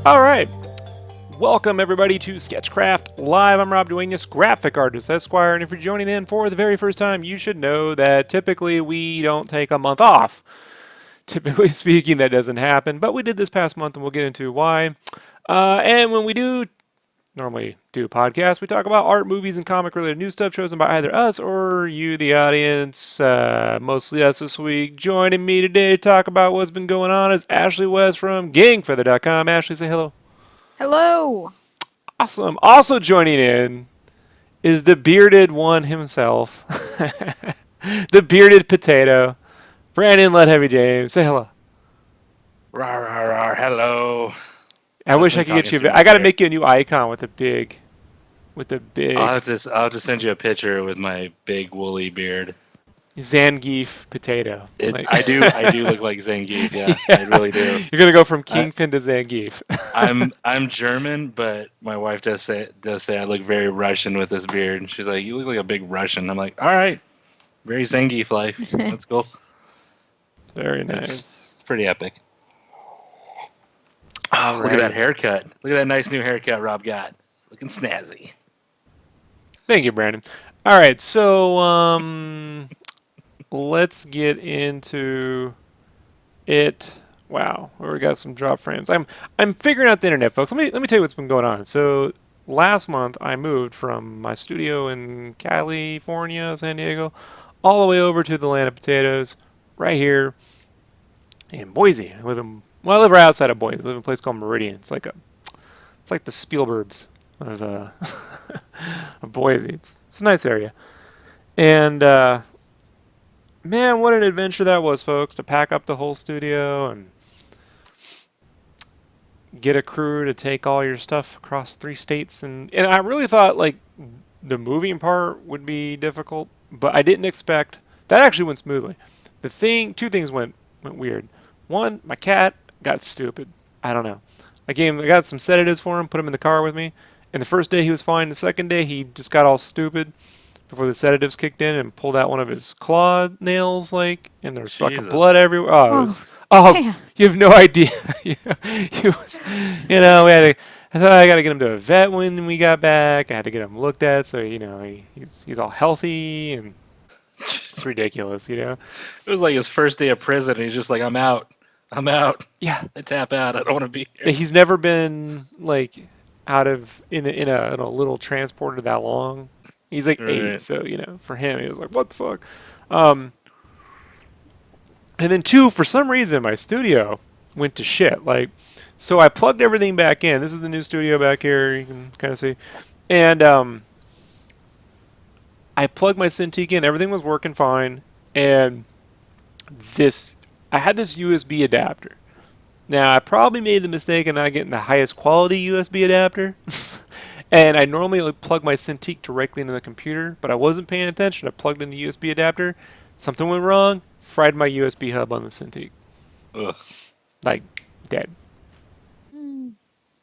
All right. Welcome, everybody, to SketchCraft Live. I'm Rob Duenas, graphic artist, Esquire, and if you're joining in for the very first time, you should know that typically we don't take a month off. Typically speaking, that doesn't happen, but we did this past month, and we'll get into why. And when we do normally do podcasts, we talk about art, movies, and comic-related news stuff chosen by either us or you, the audience. Mostly us this week. Joining me today to talk about what's been going on is Ashley West from GangFeather.com. Ashley, say hello. Hello. Awesome. Also joining in is the bearded one himself, the bearded potato, Brandon Let Heavy James. Say hello. Rawr, rawr, rawr, hello. I wish I could get you. I got to make you a new icon with a big. I'll just send you a picture with my big woolly beard. Zangief potato. I do look like Zangief. Yeah, yeah, I really do. You're gonna go from Kingpin to Zangief. I'm German, but my wife does say I look very Russian with this beard. She's like, "You look like a big Russian." I'm like, "All right, very Zangief life. Let's go." Very nice. It's pretty epic. Oh, look at that haircut. Look at that nice new haircut Rob got. Looking snazzy. Thank you, Brandon. All right, so let's get into it. Wow, we got some drop frames. I'm figuring out the internet, folks. Let me tell you what's been going on. So last month I moved from my studio in California, San Diego, all the way over to the land of potatoes, right here in Boise. I live right outside of Boise. I live in a place called Meridian. It's like the Spielbergs of of Boise. It's a nice area. And man, what an adventure that was, folks, to pack up the whole studio and get a crew to take all your stuff across 3 states. And I really thought like the moving part would be difficult, but I didn't expect that. Actually went smoothly. Two things went weird. One, my cat got stupid. I don't know. I got some sedatives for him, put him in the car with me, and the first day he was fine. The second day he just got all stupid before the sedatives kicked in and pulled out one of his claw nails, and there's fucking blood everywhere. You have no idea. We had I thought I got to get him to a vet when we got back. I had to get him looked at, so he's all healthy, and it's ridiculous. It was like his first day of prison, and he's just like, I'm out. Yeah, I tap out. I don't want to be here. He's never been out of in a little transporter that long. He's like 8, so for him he was like, what the fuck. And then 2, for some reason my studio went to shit. So I plugged everything back in. This is the new studio back here. You can kind of see, and I plugged my Cintiq in. Everything was working fine, and I had this USB adapter. Now, I probably made the mistake of not getting the highest quality USB adapter. And I normally plug my Cintiq directly into the computer, but I wasn't paying attention. I plugged in the USB adapter. Something went wrong. Fried my USB hub on the Cintiq. Ugh. Dead.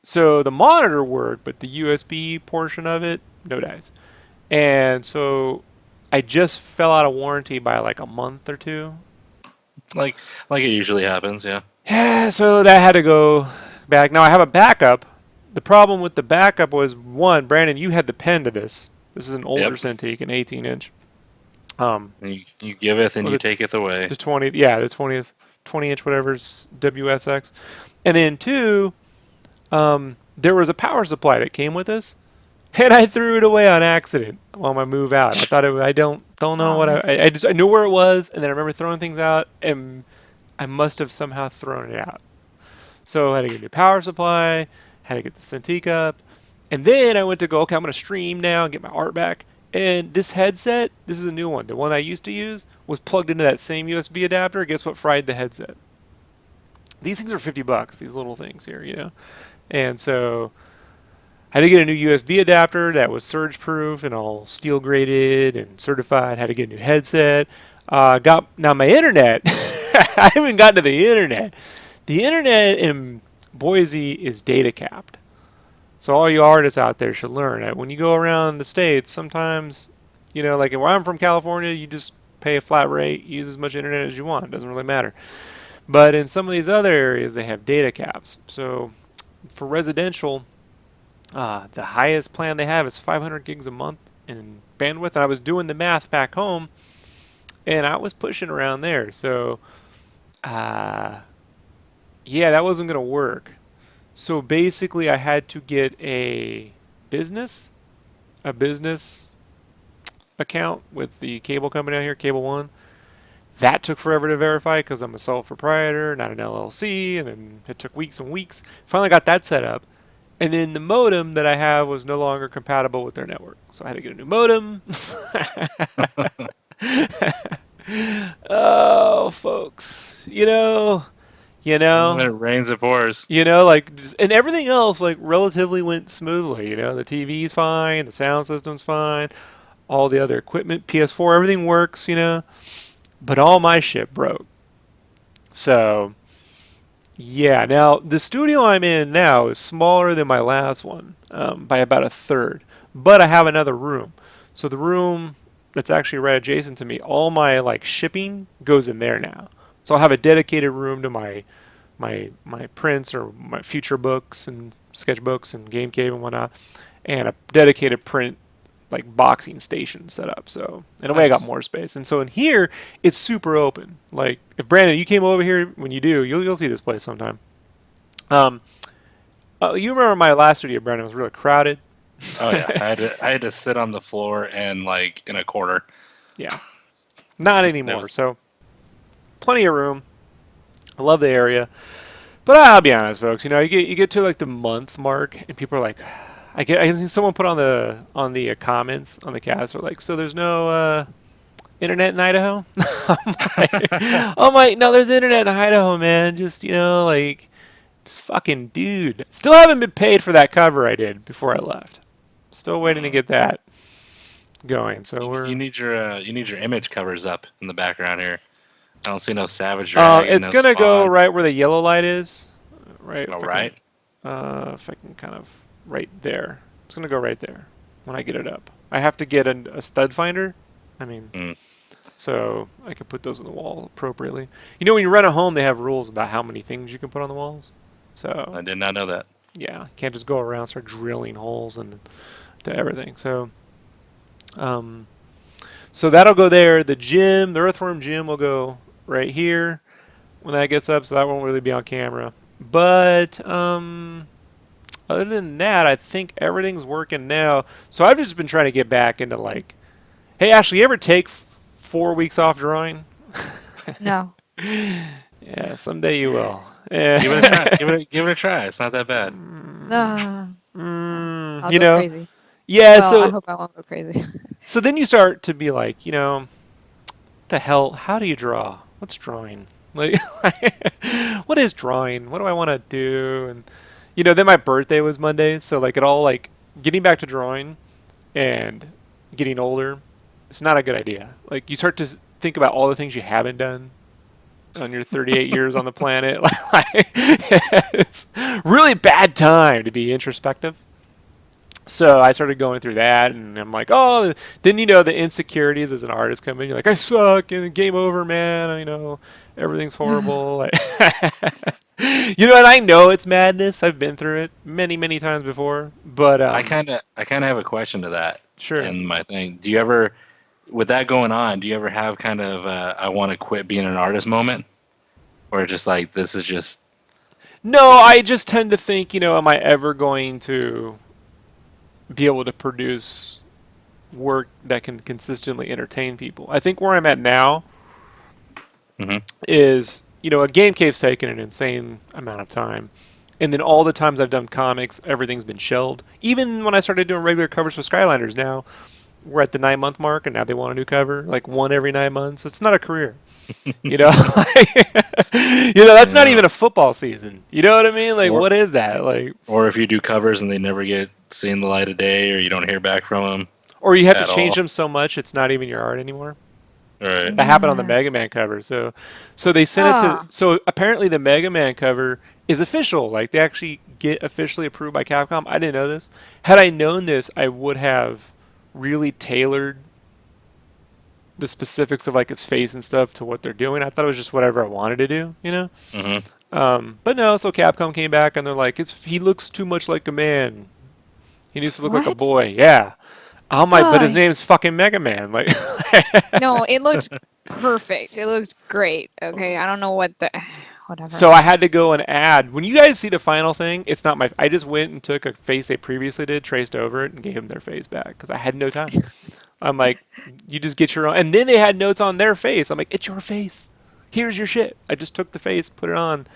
So the monitor worked, but the USB portion of it, no dice. And so I just fell out of warranty by a month or 2. Like it usually happens, yeah. Yeah, so that had to go back. Now I have a backup. The problem with the backup was, one, Brandon, you had the pen to this. This is an older Cintiq, an 18-inch. You giveth and you taketh away. The 20-inch, whatever's WSX. And then 2, there was a power supply that came with this, and I threw it away on accident on my move out. I thought I don't know what I knew where it was, and then I remember throwing things out, and I must have somehow thrown it out. So I had to get a new power supply, had to get the Cintiq up, and then I went to go, okay, I'm going to stream now and get my art back. And this headset, this is a new one. The one I used to use was plugged into that same USB adapter. Guess what fried the headset? These things are $50, these little things here, And so I had to get a new USB adapter that was surge proof and all steel graded and certified. Had to get a new headset. Now my internet, I haven't gotten to the internet. The internet in Boise is data capped. So all you artists out there should learn that when you go around the States, sometimes, like where I'm from, California, you just pay a flat rate, use as much internet as you want. It doesn't really matter. But in some of these other areas, they have data caps. So for residential, the highest plan they have is 500 gigs a month in bandwidth. And I was doing the math back home, and I was pushing around there. So, uh, yeah, that wasn't going to work. So basically, I had to get business, a business account with the cable company out here, Cable One. That took forever to verify because I'm a sole proprietor, not an LLC, and then it took weeks and weeks. Finally got that set up. And then the modem that I have was no longer compatible with their network. So I had to get a new modem. Oh, folks. You When know, it rains, it pours. like, and everything else, like, relatively went smoothly. The TV's fine, the sound system's fine, all the other equipment, PS4, everything works. But all my shit broke. So, yeah. Now, the studio I'm in now is smaller than my last one by about a third. But I have another room. So the room that's actually right adjacent to me, all my like shipping goes in there now. So I'll have a dedicated room to my prints or my future books and sketchbooks and game cave and whatnot, and a dedicated print like boxing station set up. So in a way, I got Nice. more space. And so in here, it's super open. Like if Brandon, you came over here, when you do, you'll see this place sometime. Um, you remember my last studio, Brandon, was really crowded. Oh yeah, I had to sit on the floor and like in a quarter. Yeah, not That anymore. was So plenty of room. I love the area. But I'll be honest, folks. You get to like the month mark, and people are like, I can see someone put on the comments on the cast, are like, so there's no internet in Idaho. I'm like, no, there's internet in Idaho, man. Just like, just fucking dude. Still haven't been paid for that cover I did before I left. Still waiting to mm, get that going. So you we're. need your image covers up in the background here. I don't see no Savage Dragon, It's no gonna go Spawn. right where the yellow light is. Right, All right. if I can kind of right there. It's gonna go right there when I get it up. I have to get a stud finder. I mean, Mm, so I can put those on the wall appropriately. When you rent a home, they have rules about how many things you can put on the walls. So I did not know that. yeah, can't just go around start drilling holes and to everything. Um, so that'll go there. The earthworm gym will go right here when that gets up. So that won't really be on camera. But other than that, I think everything's working now. So I've just been trying to get back into like, hey, Ashley, you ever take 4 weeks off drawing? No. Yeah, someday you will. Give it a try. Give it a try. It's not that bad. No. Mm, I'll you go know, crazy. yeah. Well, I So hope I won't go crazy. so then you start to be like, the hell? How do you draw? What's drawing? Like, what is drawing? What do I want to do? And then my birthday was Monday, so like it all like getting back to drawing and getting older. It's not a good idea. Like you start to think about all the things you haven't done on your 38 years on the planet. It's really bad time to be introspective. So I started going through that, and I'm like, oh, then the insecurities as an artist come in. You're like, I suck, and game over, man. Everything's horrible. And I know it's madness. I've been through it many, many times before. But I kind of have a question to that. sure. And my thing, do you ever, with that going on, do you ever have kind of I want to quit being an artist moment, or just like this is just No, it's just I just tend to think, am I ever going to be able to produce work that can consistently entertain people? I think where I'm at now hmm is, a game cave's taken an insane amount of time. And then all the times I've done comics, everything's been shelved. Even when I started doing regular covers for Skylanders now, we're at the 9 month mark and now they want a new cover, like one every 9 months. It's not a career. You know, that's not yeah. even a football season. You know what I mean? Like, Or what is that? Like, or if you do covers and they never get seen the light of day, or you don't hear back from them or you have to at change all. them so much, it's not even your art anymore. All right. That happened on the Yeah. Mega Man cover. So they sent it to. Oh. So apparently the Mega Man cover is official. Like they actually get officially approved by Capcom. I didn't know this. Had I known this, I would have really tailored the specifics of like its face and stuff to what they're doing. I thought it was just whatever I wanted to do. hmm But no, so Capcom came back and they're like, he looks too much like a man. He needs to look like a What? boy. Yeah. Oh my, but his Why? name's fucking Mega Man. Like, No, it looks perfect. It looks great. Okay, I don't know what the whatever. so I had to go and add. When you guys see the final thing, it's not my. I just went and took a face they previously did, traced over it, and gave them their face back because I had no time. I'm like, you just get your own. And then they had notes on their face. I'm like, it's your face. Here's your shit. I just took the face, put it on.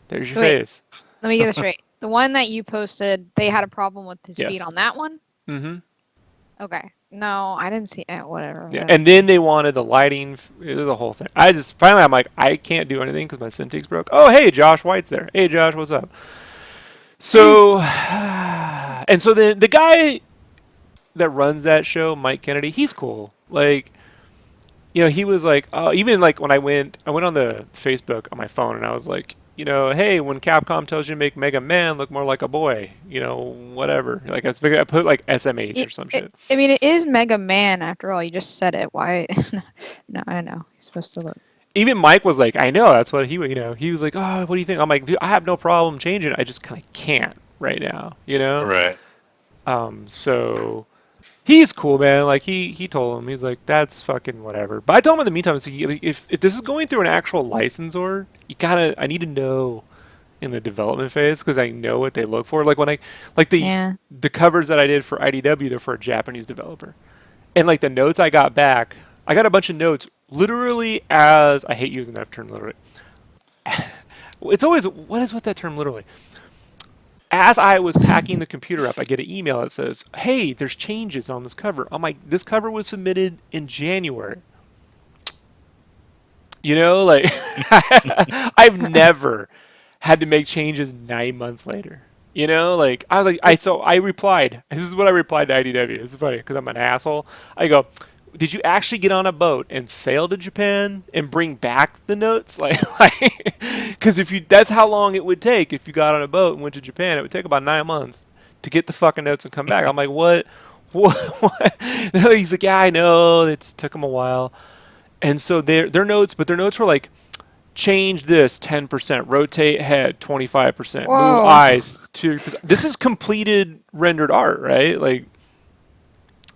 There's your So wait, face. let me get this straight. The one that you posted, they had a problem with his Yes. feet on that one? Mm-hmm. Okay. No, I didn't see it. Whatever. Yeah. And then they wanted the lighting. It was a whole thing. I just finally, I'm like, I can't do anything because my Cintiq's broke. Oh, hey, Josh White's there. Hey, Josh, what's up? So, and so then the guy that runs that show, Mike Kennedy, he's cool. Like, he was like, oh, even like when I went on the Facebook on my phone and I was like, hey, when Capcom tells you to make Mega Man look more like a boy, whatever. Like I put like SMH or some shit. I mean, it is Mega Man after all. You just said it. Why? No, I don't know. He's supposed to look. Even Mike was like, I know, that's what he was like, oh, what do you think? I'm like, dude, I have no problem changing it. I just kind of can't right now, Right. So he's cool, man. Like he told him, he's like, that's fucking whatever. But I told him in the meantime, so if this is going through an actual licensor, I need to know in the development phase because I know what they look for. Like when the covers that I did for IDW, they're for a Japanese developer, and like the notes I got back, I got a bunch of notes literally as I hate using that term literally. It's always what is with that term literally. As I was packing the computer up, I get an email that says, hey, there's changes on this cover. I'm like, this cover was submitted in January. Like, I've never had to make changes 9 months later. Like, I was like, so I replied. This is what I replied to IDW. It's funny because I'm an asshole. I go, did you actually get on a boat and sail to Japan and bring back the notes? Like, because that's how long it would take if you got on a boat and went to Japan. It would take about 9 months to get the fucking notes and come back. I'm like, what? He's like, yeah, I know. It took them a while. And so their notes were like, change this 10%, rotate head 25%, Whoa. move eyes 2%. This is completed rendered art, right? Like,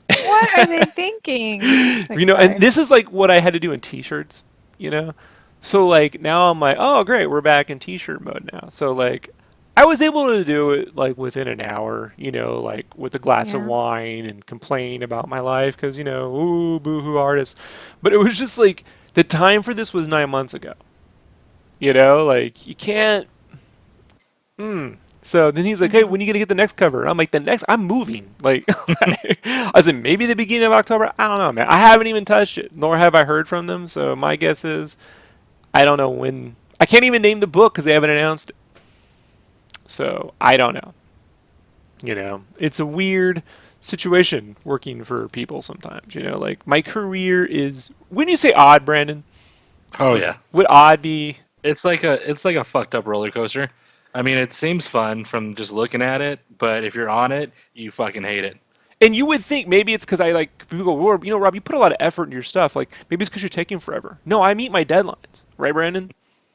What are they thinking? and this is like what I had to do in t-shirts, So like now I'm like, oh great, we're back in t-shirt mode now. So like I was able to do it like within an hour, like with a glass of wine and complain about my life because ooh boo-hoo artist. But it was just like the time for this was 9 months ago. Like you can't. So then he's like, hey, when are you going to get the next cover? I'm like, I'm moving. Like, I said, maybe the beginning of October. I don't know, man. I haven't even touched it, nor have I heard from them. So my guess is, I don't know when. I can't even name the book because they haven't announced it. So I don't know. It's a weird situation working for people sometimes. Like my career is. Wouldn't you say odd, Brandon? Oh yeah. Would odd be? It's like a fucked up roller coaster. I mean, it seems fun from just looking at it, but if you're on it, you fucking hate it. And you would think maybe it's because I like people go, Rob, Rob, you put a lot of effort into your stuff. Like maybe it's because you're taking forever. No, I meet my deadlines, right, Brandon?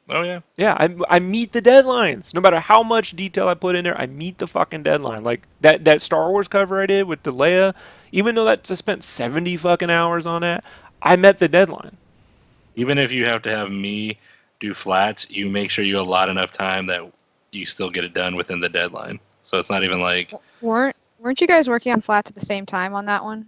Oh yeah. Yeah, I meet the deadlines. No matter how much detail I put in there, I meet the fucking deadline. Like that Star Wars cover I did with the Leia, even though I spent 70 fucking hours on that, I met the deadline. Even if you have to have me do flats, you make sure you allot enough time that you still get it done within the deadline. So it's not even like Weren't you guys working on flats at the same time on that one?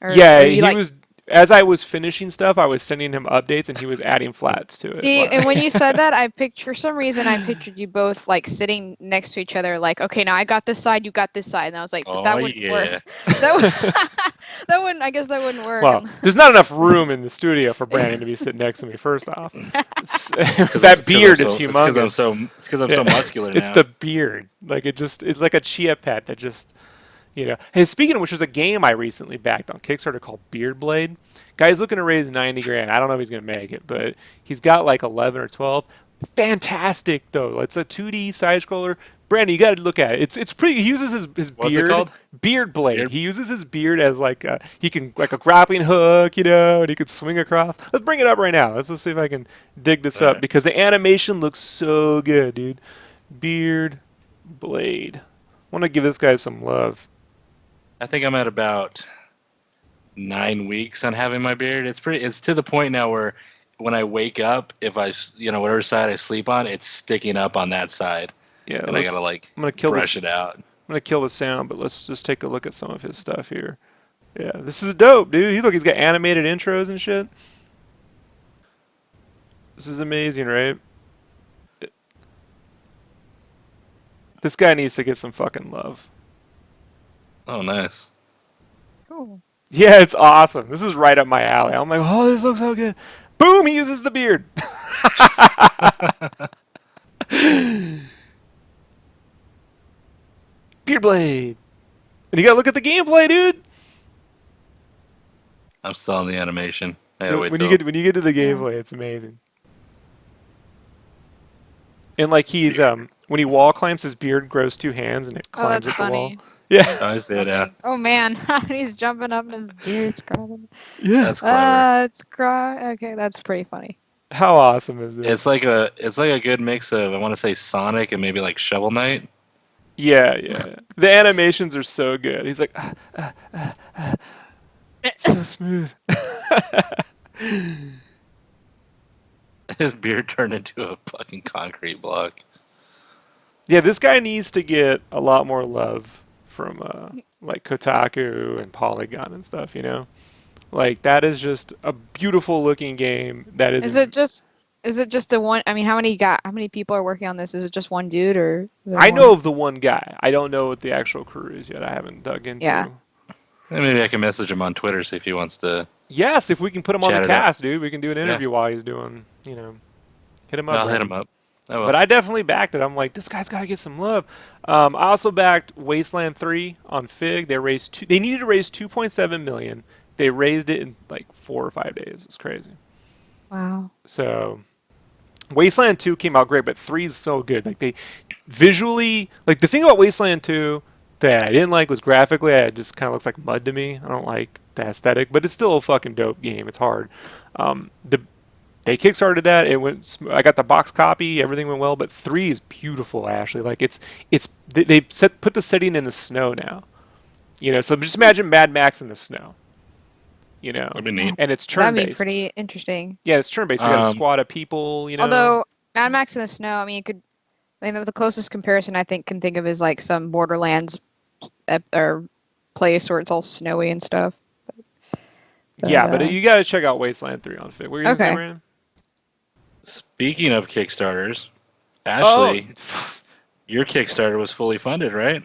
Or yeah, he was. As I was finishing stuff, I was sending him updates, and he was adding flats to it. See, and when you said that, for some reason, I pictured you both like sitting next to each other, like, okay, now I got this side, you got this side, and I was like, but that wouldn't work. I guess that wouldn't work. Well, there's not enough room in the studio for Brandon to be sitting next to me. First off, that beard is humongous. It's because I'm so muscular now. It's the beard, like it's like a chia pet that just. Hey, speaking of which, there's a game I recently backed on Kickstarter called Beard Blade. Guy's looking to raise 90 grand. I don't know if he's going to make it, but he's got like 11 or 12. Fantastic though. It's a 2D side scroller. Brandon, you got to look at it. It's pretty. He uses his What's it beard, called? beard blade. Beard? He uses his beard as like he can like a grappling hook, and he could swing across. Let's bring it up right now. Let's see if I can dig this up Alright. because the animation looks so good, dude. Beard blade. I want to give this guy some love. I think I'm at about 9 weeks on having my beard. It's to the point now where when I wake up, if whatever side I sleep on, it's sticking up on that side. Yeah, And I gotta like I'm gonna kill brush this. it out. I'm gonna kill the sound, but let's just take a look at some of his stuff here. Yeah, this is dope, dude. He's got animated intros and shit. This is amazing, right? This guy needs to get some fucking love. Oh, nice. Cool. Yeah, it's awesome. This is right up my alley. I'm like, oh, this looks so good. Boom, he uses the beard. Beard blade. And you gotta look at the gameplay, dude. I'm still on the animation. I gotta wait When till... you get to the gameplay, it's amazing. And like he's when he wall climbs, his beard grows 2 hands and it Oh, climbs that's up the wall. funny. Yeah, I see it now. Oh man, he's jumping up and his beard's crawling. yeah. That's clever. Okay, that's pretty funny. How awesome is this? It's like a good mix of, I want to say, Sonic and maybe like Shovel Knight. Yeah, yeah. The animations are so good. He's like, so smooth. His beard turned into a fucking concrete block. Yeah, this guy needs to get a lot more love from like Kotaku and Polygon and stuff. Like that is just a beautiful looking game. That is. Is it just the one? I mean, how many people are working on this? Is it just one dude or? Is there I more? know of the one guy. I don't know what the actual crew is yet. I haven't dug into. Yeah. And maybe I can message him on Twitter, see if he wants to. Yes, if we can put him on Chat the it up. cast, dude, we can do an interview while he's doing. Hit him up. I'll hit Brandon. him up. I will. But I definitely backed it. I'm like, this guy's got to get some love. I also backed Wasteland 3 on Fig. They needed to raise 2.7 million. They raised it in like 4 or 5 days. It's crazy. Wow. So Wasteland 2 came out great, but 3 is so good. Like they visually, like the thing about Wasteland 2 that I didn't like was graphically, it just kind of looks like mud to me. I don't like the aesthetic, but it's still a fucking dope game. It's hard. They kickstarted that. It went. I got the box copy. Everything went well. But 3 is beautiful, Ashley. Like they put the setting in the snow now. So just imagine Mad Max in the snow. That'd be neat. And it's turn That'd be based. pretty interesting. Yeah, it's turn based. You got a squad of people. Although Mad Max in the snow, I mean, the closest comparison I can think of is like some Borderlands or place where it's all snowy and stuff. But you got to check out Wasteland 3 on Fig. What were you gonna say, Brandon? Speaking of Kickstarters, Ashley, your Kickstarter was fully funded, right?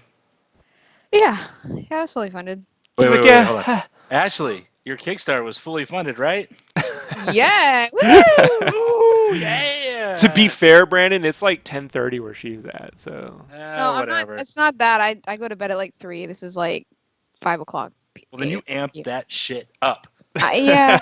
Yeah, it was fully funded. Wait, He's like, wait, hold on. Ashley, your Kickstarter was fully funded, right? Yeah. Woo! Ooh, yeah. To be fair, Brandon, it's like 10:30 where she's at. So No, whatever. It's not that. I go to bed at like 3. This is like 5 o'clock. Well, then you amp that shit up. Yeah.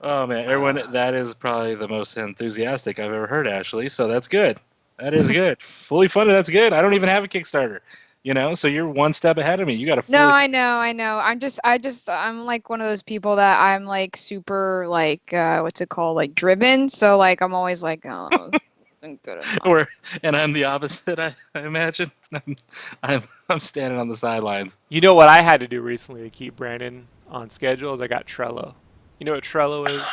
Oh man, everyone, that is probably the most enthusiastic I've ever heard, Ashley. So that's good. That is good. Fully funded. That's good. I don't even have a Kickstarter. So you're one step ahead of me. You got to. No, I know. I'm like one of those people that I'm like super like what's it called, like driven. So like I'm always like, oh, I'm good enough. And I'm the opposite. I imagine. I'm standing on the sidelines. you know what I had to do recently to keep Brandon on schedule is I got Trello. You know what Trello is?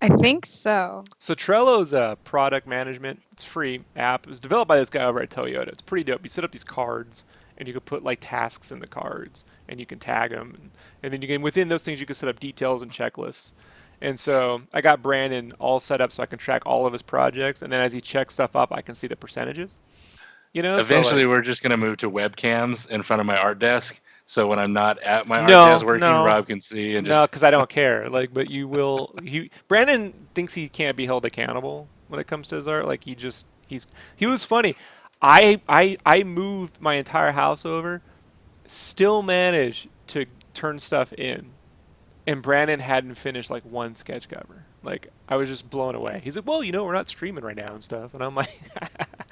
I think so. So Trello is a product management. It's a free app. It was developed by this guy over at Toyota. It's pretty dope. You set up these cards, and you can put like tasks in the cards, and you can tag them, and then you can within those things you can set up details and checklists. And so I got Brandon all set up so I can track all of his projects, and then as he checks stuff up, I can see the percentages. Eventually, we're just gonna move to webcams in front of my art desk. So when I'm not at my art desk working, Rob can see and just. No, because I don't care. But you will. Brandon thinks he can't be held accountable when it comes to his art. Like he was funny. I moved my entire house over, still managed to turn stuff in. and Brandon hadn't finished like one sketch cover. Like I was just blown away. He's like, "Well, we're not streaming right now and stuff," and I'm like,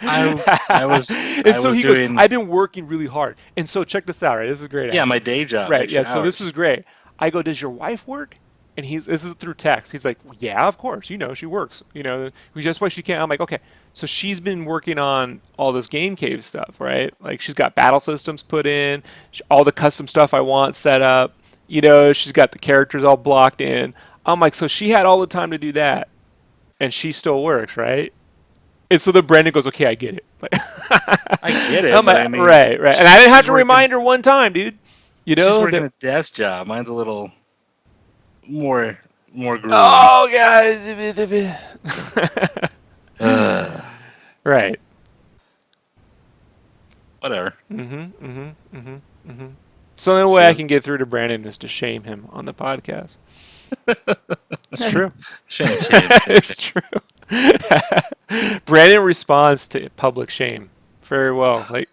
I was and so he goes, doing "I've been working really hard." And so check this out, right? This is great. yeah, actually. my day job. Right. Extra Yeah. So this hours. is great. I go, "Does your wife work?" And this is through text. He's like, well, "Yeah, of course. She works. Just why she can't." I'm like, "Okay." So she's been working on all this Game Cave stuff, right? Like she's got battle systems put in, all the custom stuff I want set up. She's got the characters all blocked in. I'm like, so she had all the time to do that, and she still works, right? And so then Brandon goes, "Okay, I get it." Like, I get it. I'm But like, I mean, right, and I didn't have she's to working- remind her one time, dude. She's working a desk job. Mine's a little more grueling. Oh god. Right. Whatever. So the only way I can get through to Brandon is to shame him on the podcast. It's true. Shame. It's true. Brandon responds to public shame very well. Like,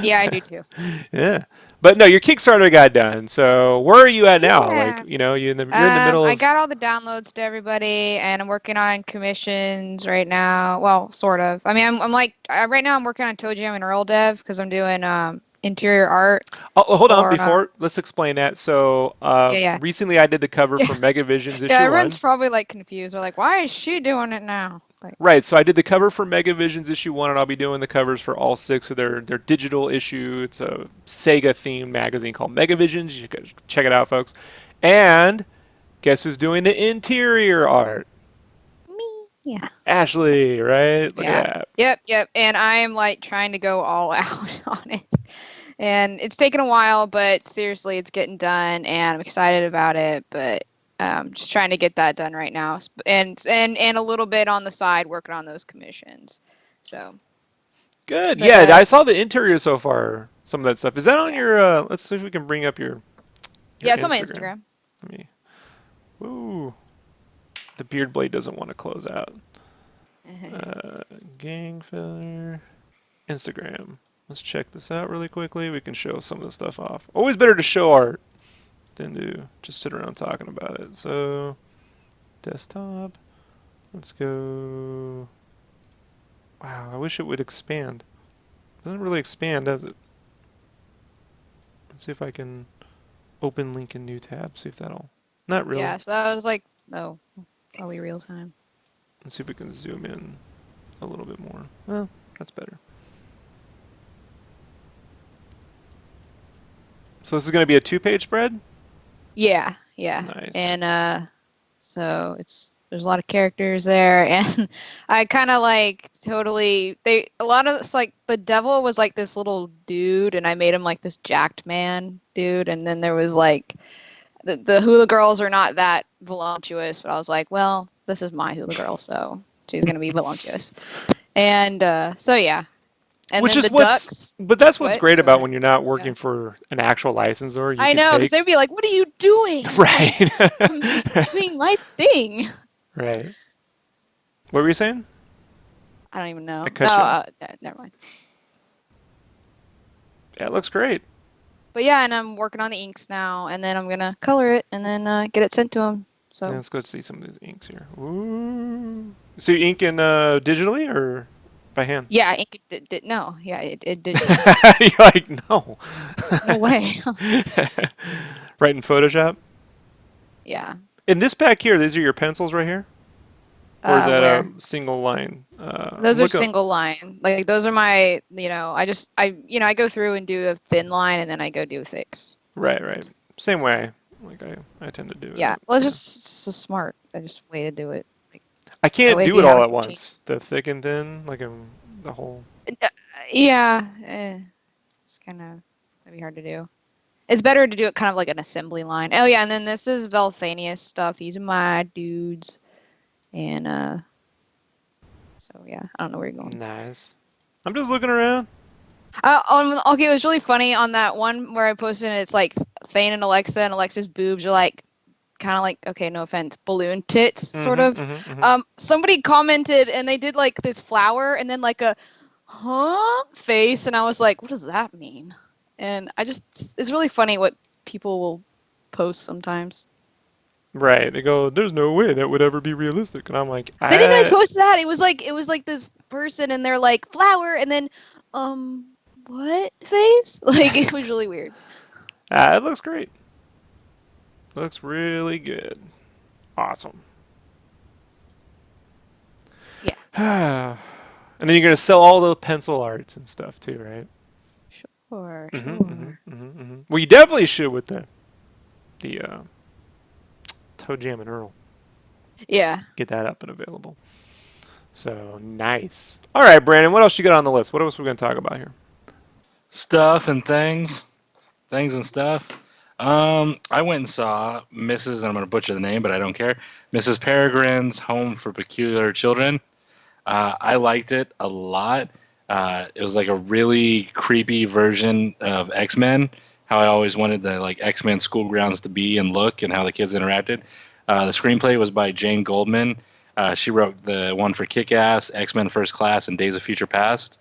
Yeah, I do too. yeah. But no, your Kickstarter got done. So where are you at now? Yeah. Like, you're in the middle of. I got all the downloads to everybody, and I'm working on commissions right now. Well, sort of. I mean, I'm like right now I'm working on Toe Jam and Earl Dev because I'm doing interior art. Oh, hold on. Let's explain that. So, Yeah. recently I did the cover for Megavisions issue 1. Everyone's probably like confused. They're like, "Why is she doing it now?" Like, Right, so I did the cover for Megavisions issue 1, and I'll be doing the covers for all 6 of their digital issue. It's a Sega-themed magazine called Megavisions. You should check it out, folks. And guess who's doing the interior art? me. Yeah. Ashley, right? Look Yeah. at that. Yep. And I'm like trying to go all out on it. And it's taken a while, but seriously, it's getting done, and I'm excited about it. But just trying to get that done right now, and a little bit on the side working on those commissions. So Good. But, Yeah, I saw the interior so far. Some of that stuff. Is that on your? Let's see if we can bring up your yeah, it's on my Instagram. Let me. Ooh, the beard blade doesn't want to close out. Gang filler, Instagram. Let's check this out really quickly. We can show some of the stuff off. Always better to show art than to just sit around talking about it. So, desktop. Let's go. Wow, I wish it would expand. It doesn't really expand, does it? Let's see if I can open link in new tab. See if that'll. Not really. Yeah, so that was like, oh, probably real time. Let's see if we can zoom in a little bit more. Well, that's better. So this is going to be a 2-page spread? Yeah. Nice. And so there's a lot of characters there, and I kind of like a lot of it's like the devil was like this little dude, and I made him like this jacked man dude, and then there was like the hula girls are not that voluptuous, but I was like, well, this is my hula girl, so she's gonna be voluptuous, and so yeah. And Which then is the ducks. but that's what's What? great about Sorry. when you're not working Yeah. for an actual licensor. You I can know, take, because they'd be like, "What are you doing?" right. I'm just doing my thing. Right. What were you saying? I don't even know. I cut you. Never mind. Yeah, it looks great. But yeah, and I'm working on the inks now, and then I'm gonna color it and then get it sent to him. So Yeah, let's go see some of these inks here. Ooh. So you ink in digitally or by hand? yeah, ink did no, yeah, it did. You're like, no. No way. Right in Photoshop? Yeah. In this back here, these are your pencils right here? Or is that Where? a single line? Those are look up- single line. Like those are my, I go through and do a thin line, and then I go do thicks. Right. Same way. Like I tend to do it. Yeah. Well, it's just smart. I just way to do it. I can't way do it beyond all at change. once. The thick and thin, like the whole. Yeah. It's kind of maybe hard to do. It's better to do it kind of like an assembly line. Oh yeah, and then this is Velthanius stuff. These are my dudes, and so yeah, I don't know where you're going. Nice. I'm just looking around. Okay, it was really funny on that one where I posted it. It's like Thane and Alexa's boobs are like kind of like, okay, no offense, balloon tits, sort of. Somebody commented and they did like this flower and then like a face, and I was like, what does that mean? And it's really funny what people will posts sometimes. Right. They go, there's no way that would ever be realistic. And I'm like, They didn't even post that. It was like this person and they're like flower and then what face? Like it was really weird. It looks great. Looks really good. Awesome. Yeah. And then you're gonna sell all the pencil arts and stuff too, right? Sure. Well, you definitely should with the Toe Jam and Earl. Yeah. Get that up and available. So nice. All right, Brandon. What else you got on the list? What else are we gonna talk about here? Stuff and things and stuff. I went and saw Mrs. and I'm going to butcher the name, but I don't care. Mrs. Peregrine's Home for Peculiar Children. I liked it a lot. It was like a really creepy version of X-Men. How I always wanted the like X-Men school grounds to be and look, and how the kids interacted. The screenplay was by Jane Goldman. She wrote the one for Kick-Ass, X-Men First Class, and Days of Future Past.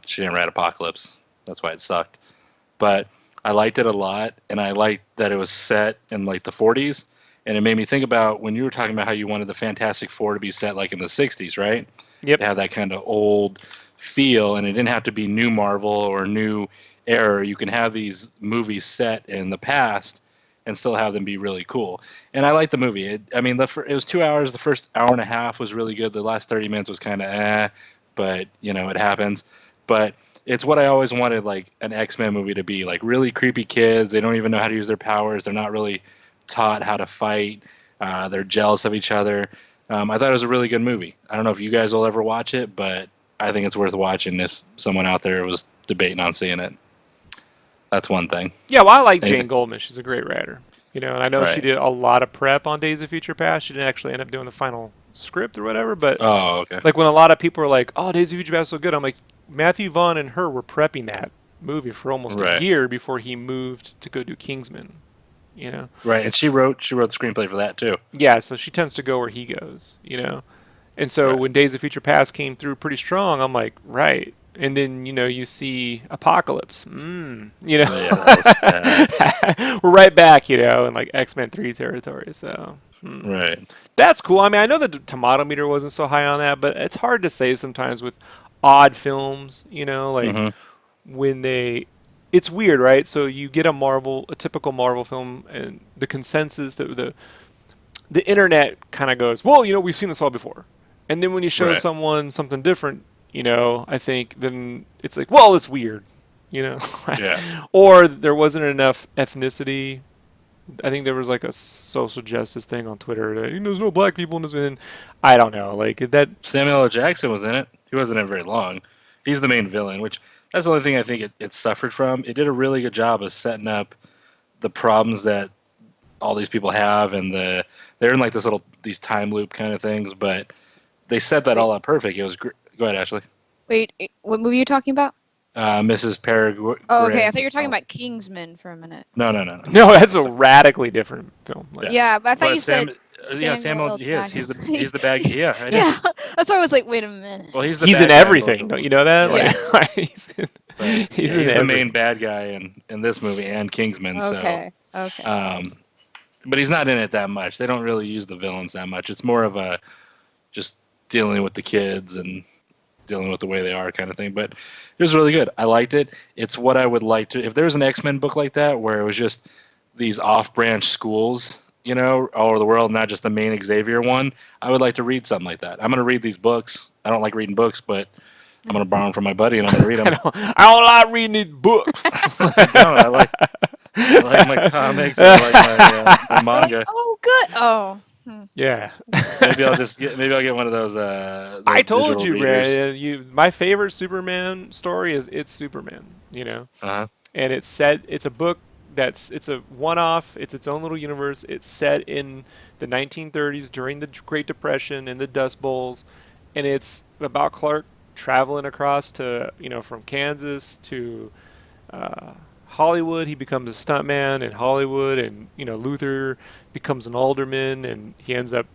She didn't write Apocalypse. That's why it sucked. But I liked it a lot, and I liked that it was set in like the 40s, and it made me think about when you were talking about how you wanted the Fantastic Four to be set like in the 60s, right? Yep. To have that kind of old feel, and it didn't have to be new Marvel or new era. You can have these movies set in the past and still have them be really cool. And I liked the movie. It was 2 hours. The first hour and a half was really good. The last 30 minutes was kind of but it happens. But it's what I always wanted, like an X-Men movie to be, like really creepy kids. They don't even know how to use their powers. They're not really taught how to fight. They're jealous of each other. I thought it was a really good movie. I don't know if you guys will ever watch it, but I think it's worth watching if someone out there was debating on seeing it. That's one thing. Yeah, well, I like Jane Goldman. She's a great writer. And I know she Right. did a lot of prep on Days of Future Past. She didn't actually end up doing the final script or whatever, but Oh, okay. like when a lot of people are like, "Oh, Days of Future Past is so good," I'm like, Matthew Vaughn and her were prepping that movie for almost a Right. year before he moved to go do Kingsman. Right, and she wrote the screenplay for that too. Yeah, so she tends to go where he goes. And so Right. when Days of Future Past came through pretty strong, I'm like, right. And then you see Apocalypse. Yeah, that was We're right back, in like X-Men 3 territory. So right. that's cool. I mean, I know the tomato meter wasn't so high on that, but it's hard to say sometimes with odd films, like when it's weird, right? So you get a typical Marvel film, and the consensus that the internet kind of goes, well, we've seen this all before. And then when you show Right. someone something different, I think then it's like, well, it's weird, Yeah. or there wasn't enough ethnicity. I think there was like a social justice thing on Twitter that there's no black people in this, and I don't know, like that. Samuel L. Jackson was in it. He wasn't in it very long. He's the main villain, which that's the only thing I think it suffered from. It did a really good job of setting up the problems that all these people have, and they're in like these time loop kind of things, but they set that all up perfect. It was great. Go ahead, Ashley. Wait, what movie are you talking about? Mrs. Peregrine. Oh, okay. I thought you were talking about Kingsman for a minute. No. No, that's a radically different film. Like, Yeah, but I thought But you said Samuel. L. He is. He's the Jackson. bad. Yeah. I know. Yeah, that's why I was like, wait a minute. Well, he's the he's bad in guy everything. both Don't of you know that? Yeah. Like, he's in, But he's yeah, in the everything. main bad guy in this movie and Kingsman. Okay. So, Okay. but he's not in it that much. They don't really use the villains that much. It's more of a just dealing with the kids and dealing with the way they are kind of thing. But it was really good. I liked it. It's what I would like to. If there's an X-Men book like that where it was just these off-branch schools, all over the world, not just the main Xavier one, I would like to read something like that. I'm going to read these books. I don't like reading books, but I'm going to borrow them from my buddy and I'm going to read them. I don't like reading these books. I like my comics. I like my manga. Oh, good. Oh. Yeah. Maybe I'll get one of those. I told digital you, readers. man. My favorite Superman story is It's Superman. Uh-huh. And it's a book it's a one-off. It's its own little universe. It's set in the 1930s during the Great Depression and the Dust Bowls, and it's about Clark traveling across to from Kansas to Hollywood. He becomes a stuntman in Hollywood, and Luther becomes an alderman, and he ends up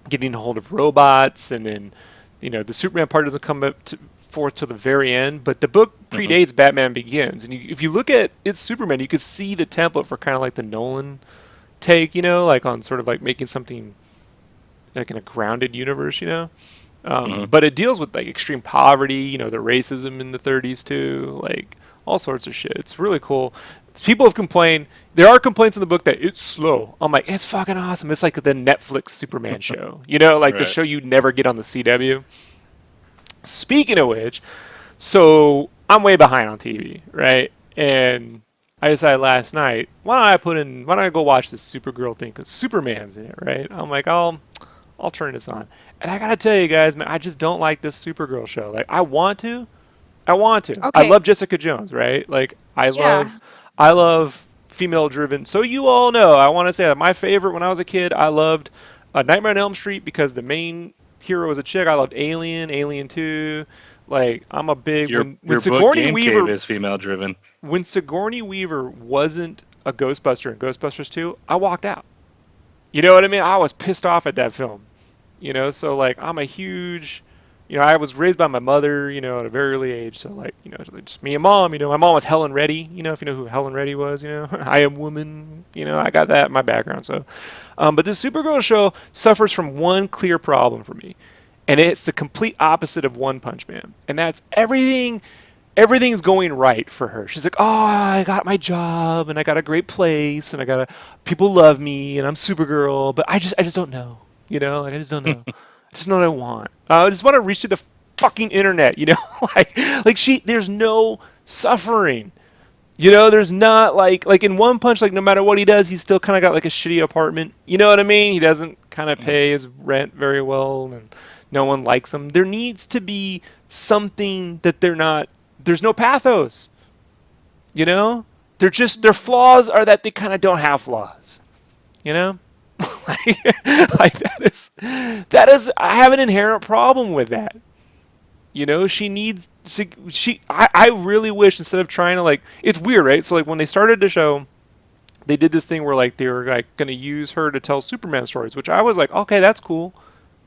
getting a hold of robots, and then the Superman part doesn't come up forth to the very end, but the book predates Batman Begins, and if you look at it's Superman, you could see the template for kind of like the Nolan take, like on sort of like making something like in a grounded universe, but it deals with like extreme poverty, the racism in the 30s too, like all sorts of shit. It's really cool. People have complained. There are complaints in the book that it's slow. I'm like, it's fucking awesome. It's like the Netflix Superman show, like the show you'd never get on the CW. Speaking of which, so I'm way behind on TV, right? And I decided last night, why don't I go watch this Supergirl thing because Superman's in it, right? I'm like, I'll turn this on. And I gotta tell you guys, man, I just don't like this Supergirl show. Like, I want to. I Okay. love Jessica Jones, right? Like, Yeah. I love female-driven. So you all know, I want to say that my favorite when I was a kid, I loved Nightmare on Elm Street because the main hero was a chick. I loved Alien 2. Like, I'm a big Your when book Sigourney Game Weaver Cave is female driven. when Sigourney Weaver wasn't a Ghostbuster in Ghostbusters 2, I walked out. You know what I mean? I was pissed off at that film. So like I'm a huge, I was raised by my mother, at a very early age. So like, just me and mom, my mom was Helen Reddy, if you know who Helen Reddy was, I Am Woman, I got that in my background. So, but this Supergirl show suffers from one clear problem for me. And it's the complete opposite of One Punch Man. And that's everything's going right for her. She's like, oh, I got my job and I got a great place and people love me and I'm Supergirl, but I just don't know. Like I just don't know. I just know what I want. I just want to reach to the fucking internet, there's no suffering. There's not like in One Punch, like no matter what he does, he's still kind of got like a shitty apartment. You know what I mean? He doesn't kind of pay his rent very well and no one likes him. There needs to be something that there's no pathos. Their flaws are that they kind of don't have flaws. like that is I have an inherent problem with that. I really wish instead of trying to like it's weird, right? So like when they started the show, they did this thing where like they were like going to use her to tell Superman stories, which I was like, okay, that's cool.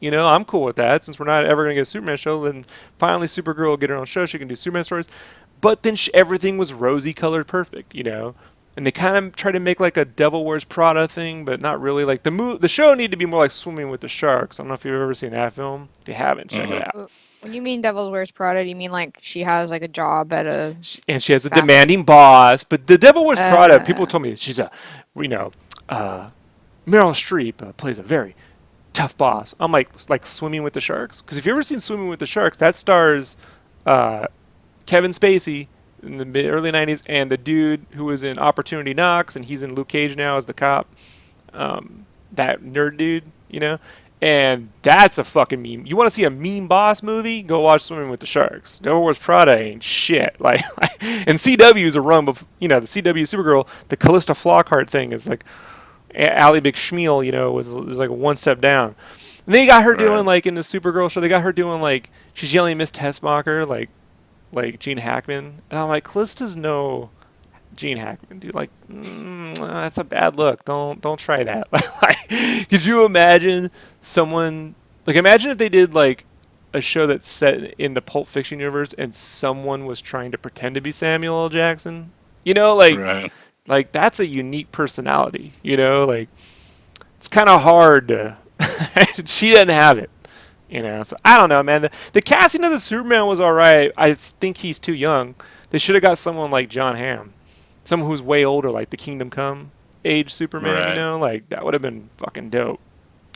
I'm cool with that. Since we're not ever going to get a Superman show, then finally Supergirl will get her own show. She can do Superman stories. But then everything was rosy colored perfect, And they kind of try to make like a Devil Wears Prada thing, but not really. Like the show needed to be more like Swimming with the Sharks. I don't know if you've ever seen that film. If you haven't, check it out. When you mean Devil Wears Prada, do you mean like she has like a job at a... And she has a demanding boss. But the Devil Wears Prada, people told me she's Meryl Streep plays a very tough boss. I'm like Swimming with the Sharks. Because if you've ever seen Swimming with the Sharks, that stars Kevin Spacey in the early 90s and the dude who was in Opportunity Knocks, and he's in Luke Cage now as the cop. That nerd dude, And that's a fucking meme. You want to see a mean boss movie? Go watch Swimming with the Sharks. Devil Wears Prada ain't shit. And CW is a run of, the CW Supergirl, the Callista Flockhart thing is like Ally McSchmiel, was like one step down. And they got her doing like in the Supergirl show. They got her doing like she's yelling Miss Tessmacher like Gene Hackman, and I'm like, Callista's no Gene Hackman, dude. Like, that's a bad look. Don't try that. Could you imagine someone imagine if they did like a show that's set in the Pulp Fiction universe and someone was trying to pretend to be Samuel L. Jackson? Like that's a unique personality. Like it's kind of hard to. She doesn't have it. So I don't know, man. The casting of the Superman was all right. I think he's too young. They should have got someone like John Hamm, someone who's way older, like the Kingdom Come age Superman. Right. Like that would have been fucking dope.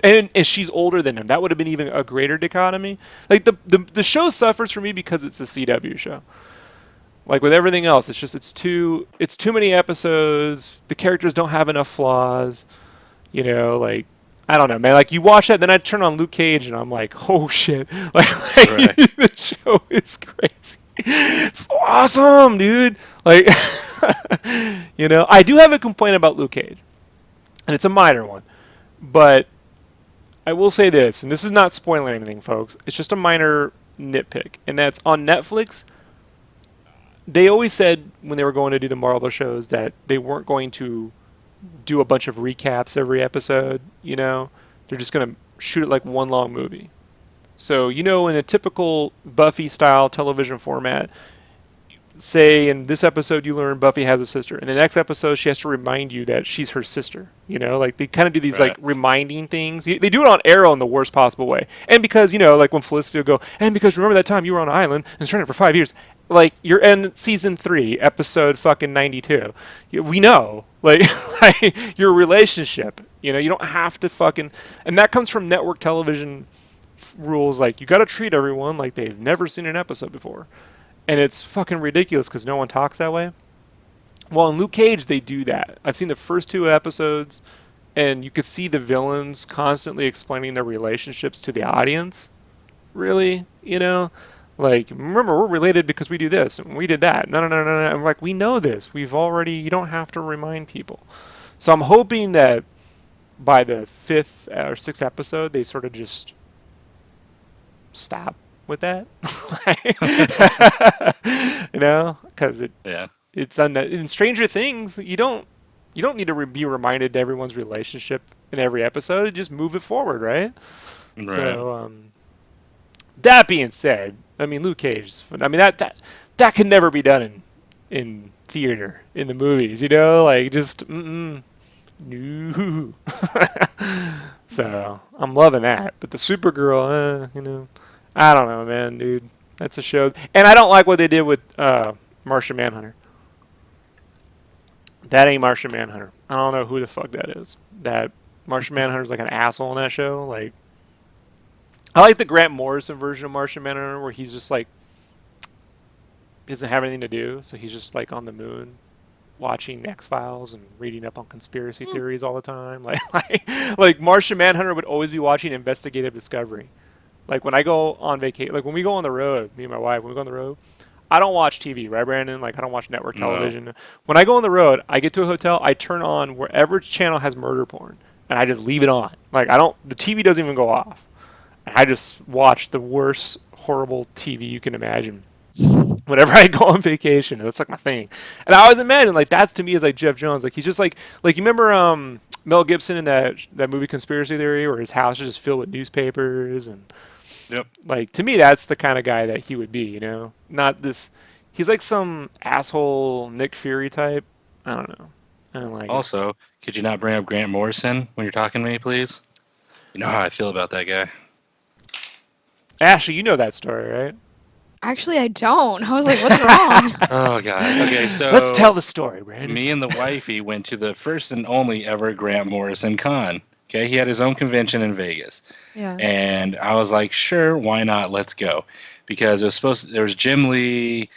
And she's older than him. That would have been even a greater dichotomy. Like the show suffers for me because it's a CW show. Like with everything else, it's too many episodes. The characters don't have enough flaws. Like. I don't know, man. Like you watch that, then I turn on Luke Cage, and I'm like, oh shit! The show is crazy. It's awesome, dude. Like, I do have a complaint about Luke Cage, and it's a minor one, but I will say this, and this is not spoiling anything, folks. It's just a minor nitpick, and that's on Netflix. They always said when they were going to do the Marvel shows that they weren't going to do a bunch of recaps every episode, They're just going to shoot it like one long movie. So, in a typical Buffy style television format, say in this episode you learn Buffy has a sister. In the next episode, she has to remind you that she's her sister. Like they kind of do these like Right. reminding things. They do it on Arrow in the worst possible way. And because like when Felicity will go, and because remember that time you were on an island and stranded for 5 years. Like you're in season 3, episode fucking 92. We know, like, like your relationship. You don't have to fucking, and that comes from network television rules. Like you got to treat everyone like they've never seen an episode before. And it's fucking ridiculous because no one talks that way. Well, in Luke Cage, they do that. I've seen the first 2 episodes, and you could see the villains constantly explaining their relationships to the audience. Really, like remember we're related because we do this and we did that. No, no, no, no, no. I'm like, we know this. We've already. You don't have to remind people. So I'm hoping that by the 5th or 6th episode, they sort of just stop with that. Because Yeah. it's in Stranger Things. You don't need to be reminded to everyone's relationship in every episode. Just move it forward, right? Right. So that being said, I mean Luke Cage. I mean that can never be done in theater in the movies. Like just no. So I'm loving that. But the Supergirl, I don't know, man, dude. That's a show, and I don't like what they did with Martian Manhunter. That ain't Martian Manhunter. I don't know who the fuck that is. That Martian Manhunter's like an asshole in that show. Like, I like the Grant Morrison version of Martian Manhunter where he's just like he doesn't have anything to do, so he's just like on the moon watching X-Files and reading up on conspiracy theories all the time. Like Martian Manhunter would always be watching Investigative Discovery. Like when I go on vacation, like when we go on the road, me and my wife, when we go on the road, I don't watch TV, right, Brandon? Like I don't watch network No. television. When I go on the road, I get to a hotel, I turn on wherever channel has murder porn, and I just leave it on. Like the TV doesn't even go off. I just watch the worst, horrible TV you can imagine. Whenever I go on vacation, that's like my thing. And I always imagine like that's to me is like Jeff Jones. Like he's just like you remember Mel Gibson in that movie Conspiracy Theory where his house is just filled with newspapers and Yep. like to me that's the kind of guy that he would be, Not this he's like some asshole Nick Fury type. I don't know. I don't like it. Also, could you not bring up Grant Morrison when you're talking to me, please? You know how I feel about that guy. Ashley, you know that story, right? Actually, I don't. I was like, what's wrong? Oh God. Okay, so Let's tell the story, Brandon. me and the wifey went to the first and only ever Grant Morrison con. Okay, he had his own convention in Vegas, Yeah. and I was like, sure, why not? Let's go, because there was Jim Lee.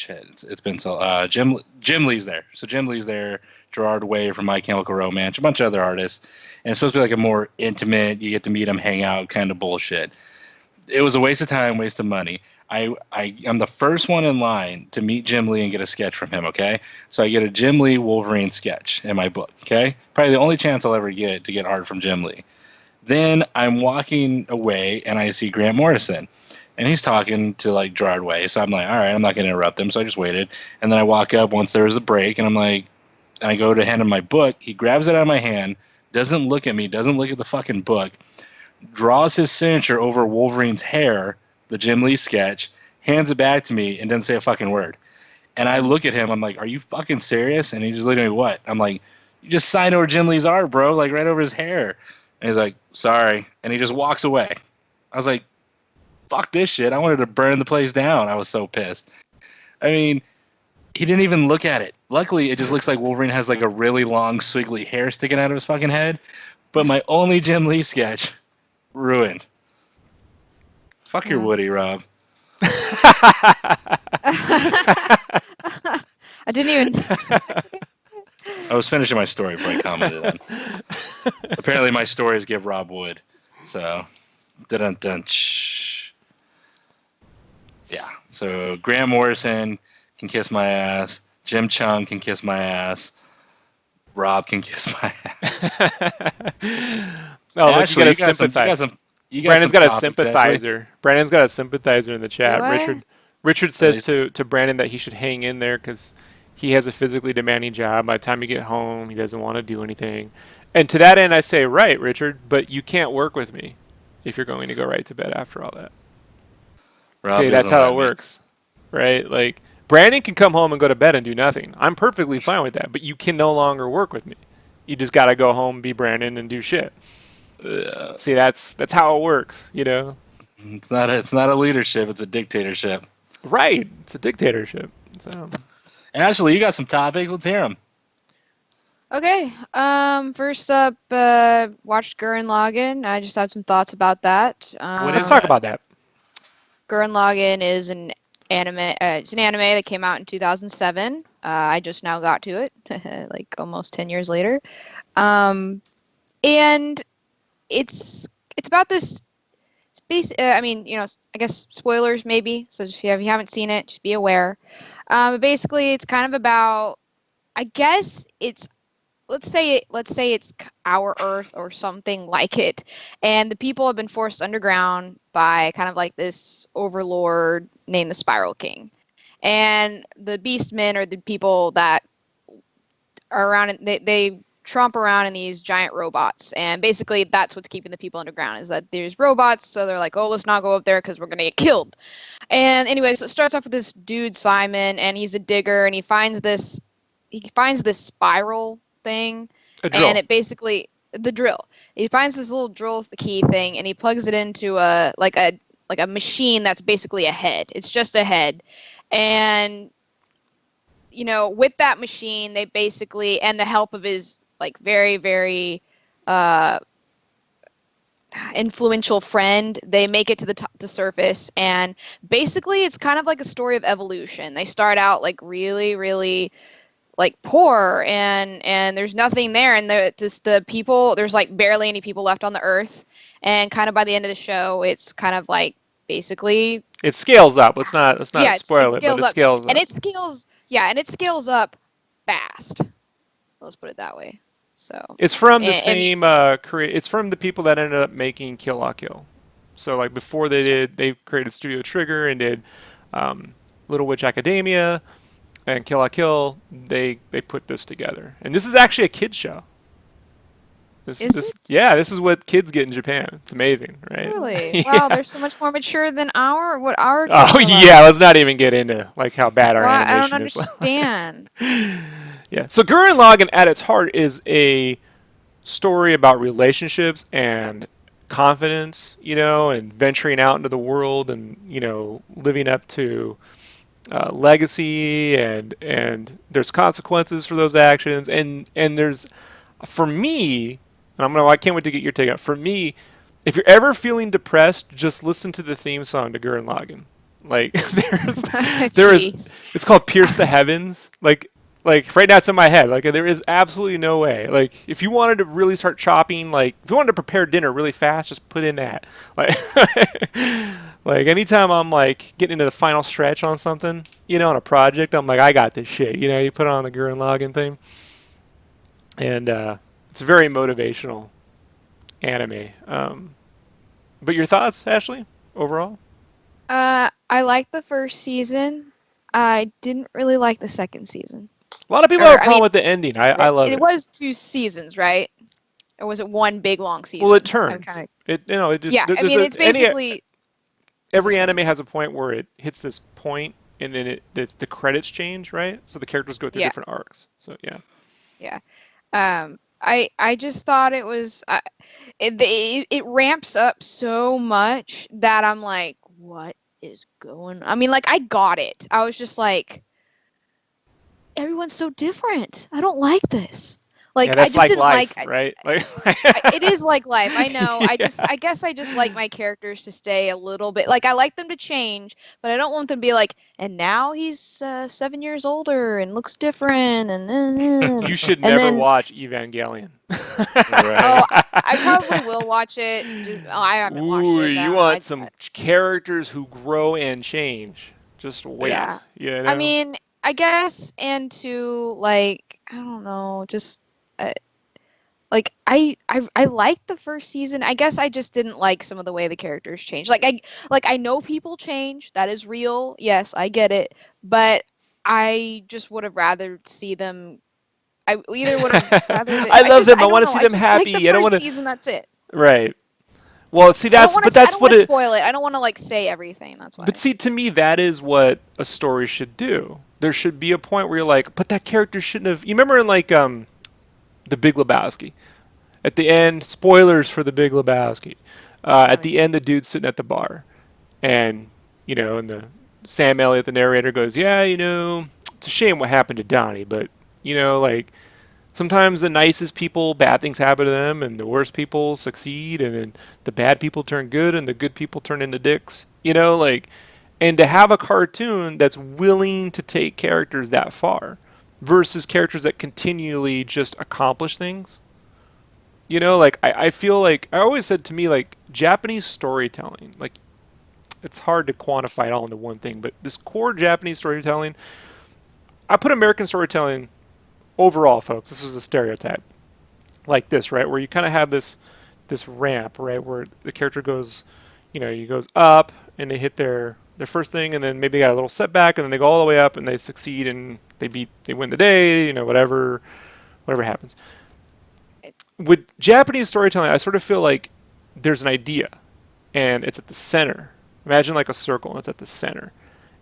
It's been so. Jim Lee's there, so Jim Lee's there. Gerard Way from My Chemical Romance, a bunch of other artists, and it's supposed to be like a more intimate. You get to meet them, hang out, kind of bullshit. It was a waste of time, waste of money. I'm the first one in line to meet Jim Lee and get a sketch from him, okay? So I get a Jim Lee Wolverine sketch in my book, okay? Probably the only chance I'll ever get to get art from Jim Lee. Then I'm walking away and I see Grant Morrison. And he's talking to like Gerard Way. So I'm like, all right, I'm not going to interrupt him. So I just waited. And then I walk up once there was a break and I'm like, and I go to hand him my book. He grabs it out of my hand, doesn't look at me, doesn't look at the fucking book, draws his signature over Wolverine's hair, the Jim Lee sketch, hands it back to me, and doesn't say a fucking word. And I look at him, I'm like, are you fucking serious? And he just looked at me, what? I'm like, you just signed over Jim Lee's art, bro, like right over his hair. And he's like, sorry. And he just walks away. I was like, fuck this shit. I wanted to burn the place down. I was so pissed. I mean, he didn't even look at it. Luckily, it just looks like Wolverine has like a really long, squiggly hair sticking out of his fucking head. But my only Jim Lee sketch, ruined. Fuck your Woody, Rob. I didn't even. I was finishing my story before I commented on. Apparently, my stories give Rob Wood. So, dun. Yeah. So Grant Morrison can kiss my ass. Jim Chung can kiss my ass. Rob can kiss my ass. Oh, Ashley, look, you got a sympathizer. Brandon's got a sympathizer. Brandon's got a sympathizer in the chat. Do I? Richard says to Brandon that he should hang in there because he has a physically demanding job. By the time you get home, he doesn't want to do anything. And to that end, I say, right, Richard, but you can't work with me. if you're going to go right to bed after all that. Rob See, that's doesn't how let it me. works, right? Like Brandon can come home and go to bed and do nothing. I'm perfectly fine with that, but you can no longer work with me. You just got to go home, be Brandon, and do shit. Yeah. See, that's how it works, you know? It's not a leadership. It's a dictatorship. Right. It's a dictatorship. So, Ashley, you got some topics. Let's hear them. Okay. First up, watched Gurren Lagann. I just had some thoughts about that. What let's is talk that? about that. Gurren Lagann is an anime. It's an anime that came out in 2007. I just now got to it, like almost 10 years later. And it's about this. I mean, I guess spoilers maybe. So if you haven't seen it, just be aware. Basically, it's kind of about. I guess it's let's say it's our Earth or something like it, and the people have been forced underground by kind of like this overlord named the Spiral King, and the Beastmen are the people that are around. And they tromp around in these giant robots, and basically that's what's keeping the people underground is that there's robots. So they're like, oh, let's not go up there because we're gonna get killed. And anyways, it starts off with this dude Simon, and he's a digger, and he finds this spiral thing, A drill. and it basically the drill. He finds this little drill key thing, and he plugs it into a machine that's basically a head. It's just a head, and with that machine, they basically, and the help of his like very very influential friend, they make it to the surface, and basically it's kind of like a story of evolution. They start out like really really like poor, and there's nothing there, and the people, there's like barely any people left on the earth, and kind of by the end of the show it's kind of like basically It scales up. Let's not yeah, it spoil it, but scales it up, scales and up. it scales up fast, let's put it that way. So It's from the and same it's from the people that ended up making Kill La Kill. So like before they created Studio Trigger and did Little Witch Academia and Kill La Kill. They put this together, and this is actually a kids show. Is it This is what kids get in Japan. It's amazing, right? really? Wow, Yeah. they're so much more mature than what our kids Oh are yeah, like. let's not even get into like how bad our Well, I don't animation is. understand. Yeah. So Gurren Lagann at its heart is a story about relationships and confidence, and venturing out into the world and, living up to legacy and there's consequences for those actions and there's for me, and I can't wait to get your take on it. For me, if you're ever feeling depressed, just listen to the theme song to Gurren Lagann. Like there is Jeez. it's called Pierce the Heavens. Like right now it's in my head. Like there is absolutely no way. Like if you wanted to really start chopping, like if you wanted to prepare dinner really fast, just put in that. Like like anytime I'm like getting into the final stretch on something, on a project, I'm like I got this shit. You put on the Gurren Lagann thing, and it's a very motivational anime. But your thoughts, Ashley, overall? I liked the first season. I didn't really like the second season. A lot of people Or, have a I problem mean, with the ending. I love it it. was 2 seasons, right? Or was it one big long season? Well, it I'm turns. kinda, It just yeah, I there's mean, it's basically every anime has a point where it hits this point and then the credits change, right? So the characters go through yeah, different arcs. So yeah. yeah. I just thought it was it ramps up so much that I'm like, what is going? I mean, like I got it. I was just like, everyone's so different. I don't like this. Yeah, Like I that's just like didn't like. life, right? Like It is like life. I know. Yeah. I guess I just like my characters to stay a little bit. Like I like them to change, but I don't want them to be like, and now he's 7 years older and looks different, You should and never then watch Evangelion. oh, Right. I probably will watch it. I haven't watched Ooh, it. you want some characters who grow and change. Just wait. Yeah. You I know? mean, I guess, and to like, I don't know, just like I liked the first season. I guess I just didn't like some of the way the characters changed. I know people change. That is real. Yes, I get it. But I just would have rather see them. I either would have rather. I love them. I I don't want to know. see I them just like happy. the I don't first want to. season. That's it. Right. Well, see, I don't but want that's what to it. spoil it. I don't want to like say everything. That's why. But see, to me, that is what a story should do. There should be a point where you're like, but that character shouldn't have. You remember in like the Big Lebowski, at the end, spoilers for the Big Lebowski. At the end, the dude's sitting at the bar, and and the Sam Elliott, the narrator, goes, "Yeah, it's a shame what happened to Donnie, but like." Sometimes the nicest people, bad things happen to them, and the worst people succeed, and then the bad people turn good, and the good people turn into dicks. And to have a cartoon that's willing to take characters that far versus characters that continually just accomplish things. Like I feel like I always said to me, like Japanese storytelling, like it's hard to quantify it all into one thing, but this core Japanese storytelling, I put American storytelling overall, folks, this is a stereotype like this, right? Where you kind of have this ramp, right? Where the character goes, he goes up and they hit their first thing, and then maybe they got a little setback, and then they go all the way up and they succeed and they win the day, whatever happens. With Japanese storytelling, I sort of feel like there's an idea, and it's at the center. Imagine like a circle, and it's at the center,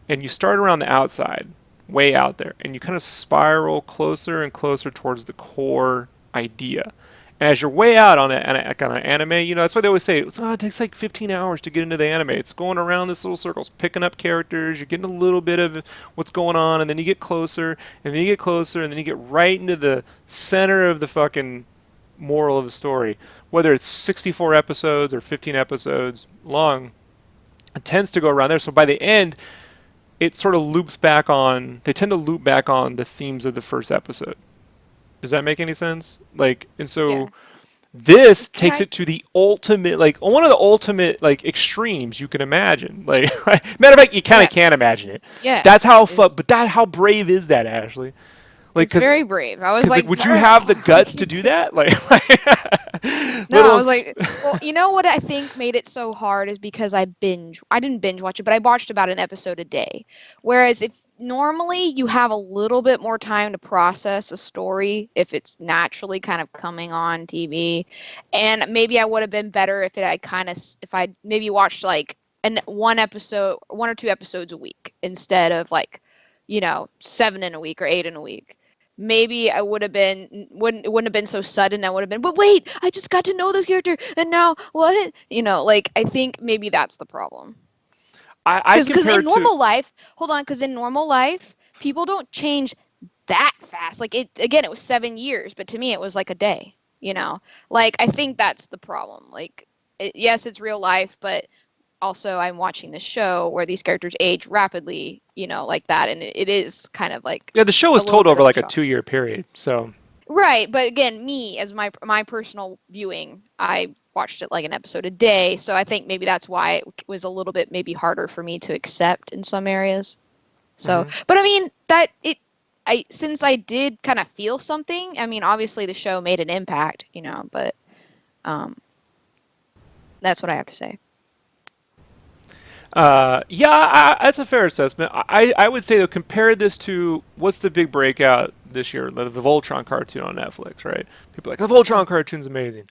and you start around the outside, way out there, and you kind of spiral closer and closer towards the core idea. And as you're way out on an anime, that's why they always say, it takes like 15 hours to get into the anime. It's going around this little circles, picking up characters, you're getting a little bit of what's going on, and then you get closer, and then you get closer, and then you get right into the center of the fucking moral of the story. Whether it's 64 episodes or 15 episodes long, it tends to go around there. So by the end, it sort of they tend to loop back on the themes of the first episode. Does that make any sense? And so this takes it to the ultimate, like one of the ultimate like extremes you can imagine. Matter of fact, you kind of can't imagine it. Yeah. That's how brave is that, Ashley? It's very brave. I was like, would you have the guts to do that? No, I was like, well, you know what I think made it so hard is because I didn't binge watch it, but I watched about an episode a day. Whereas if normally you have a little bit more time to process a story if it's naturally kind of coming on TV, and maybe I would have been better if I maybe watched like one or two episodes a week instead of 7 in a week or 8 in a week. Maybe I wouldn't have been so sudden. I would have been, but wait, I just got to know this character, and now what? I think maybe that's the problem. Because in normal life, because in normal life, people don't change that fast. It was 7 years, but to me, it was like a day. I think that's the problem. Yes, it's real life, but also I'm watching this show where these characters age rapidly, like that, and it is kind of like the show was told over like a 2-year period, so right. But again, me as my personal viewing, I watched it like an episode a day, so I think maybe that's why it was a little bit maybe harder for me to accept in some areas. So, but I mean since I did kind of feel something, I mean obviously the show made an impact, but that's what I have to say. That's a fair assessment. I would say, though, compare this to what's the big breakout this year, the Voltron cartoon on Netflix, right? People are like, the Voltron cartoon's amazing.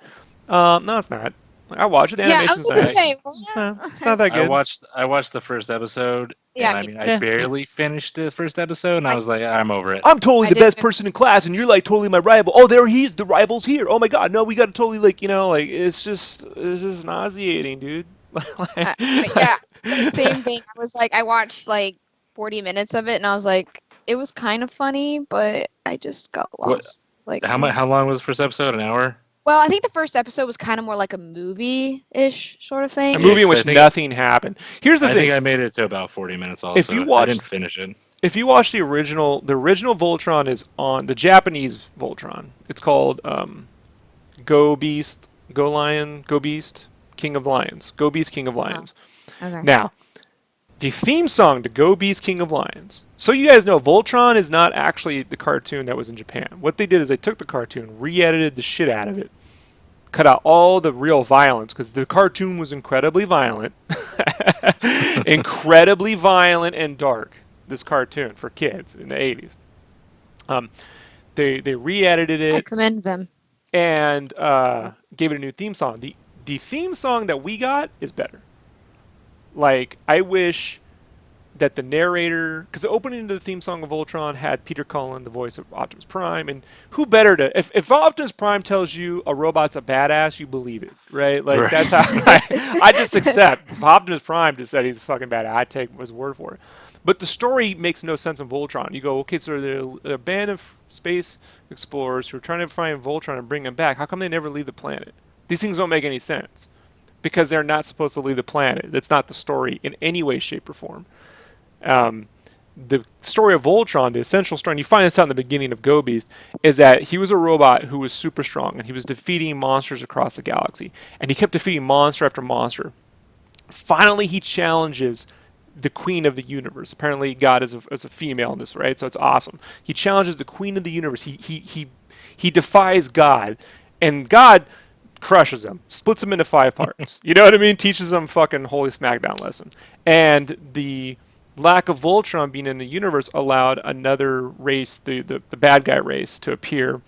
No, it's not. I watched it. The animation's it's not that good. I watched the first episode, and I barely finished the first episode, and I was like, I'm over it. I'm totally the best person in class, and you're like totally my rival. Oh, the rival's here. Oh my god, no, we got to totally it's just nauseating, dude. Same thing. I was like, I watched like 40 minutes of it, and I was like, it was kind of funny, but I just got lost. How long was the first episode? An hour? Well, I think the first episode was kind of more like a movie-ish sort of thing. A movie in which nothing happened. Here's the thing. I think I made it to about 40 minutes also. I didn't finish it. If you watch the original Voltron is on the Japanese Voltron. It's called Go Beast, Go Lion, Go Beast, King of Lions. Go Beast, King of Lions. Okay. Now, the theme song to Go Beast, King of Lions. So you guys know, Voltron is not actually the cartoon that was in Japan. What they did is they took the cartoon, re-edited the shit out of it, cut out all the real violence, because the cartoon was incredibly violent. Incredibly violent and dark, this cartoon, for kids in the 80s. They re-edited it. I commend them. And gave it a new theme song. The theme song that we got is better. Like, I wish that the narrator, because the opening to the theme song of Voltron had Peter Cullen, the voice of Optimus Prime, and who better to, if Optimus Prime tells you a robot's a badass, you believe it, right? Like, Right. that's how I just accept. If Optimus Prime just said he's a fucking badass, I take his word for it. But the story makes no sense in Voltron. You go, okay, so they're a band of space explorers who are trying to find Voltron and bring him back. How come they never leave the planet? These things don't make any sense because they're not supposed to leave the planet. That's not the story in any way, shape, or form. The story of Voltron, the essential story, and you find this out in the beginning of Go Beast, is that he was a robot who was super strong, and he was defeating monsters across the galaxy. And he kept defeating monster after monster. Finally, he challenges the queen of the universe. Apparently, God is a female in this, right? So it's awesome. He challenges the queen of the universe. He defies God, and God crushes him, splits him into 5 parts. You know what I mean? Teaches him fucking holy smackdown lesson. And the lack of Voltron being in the universe allowed another race, the bad guy race, to appear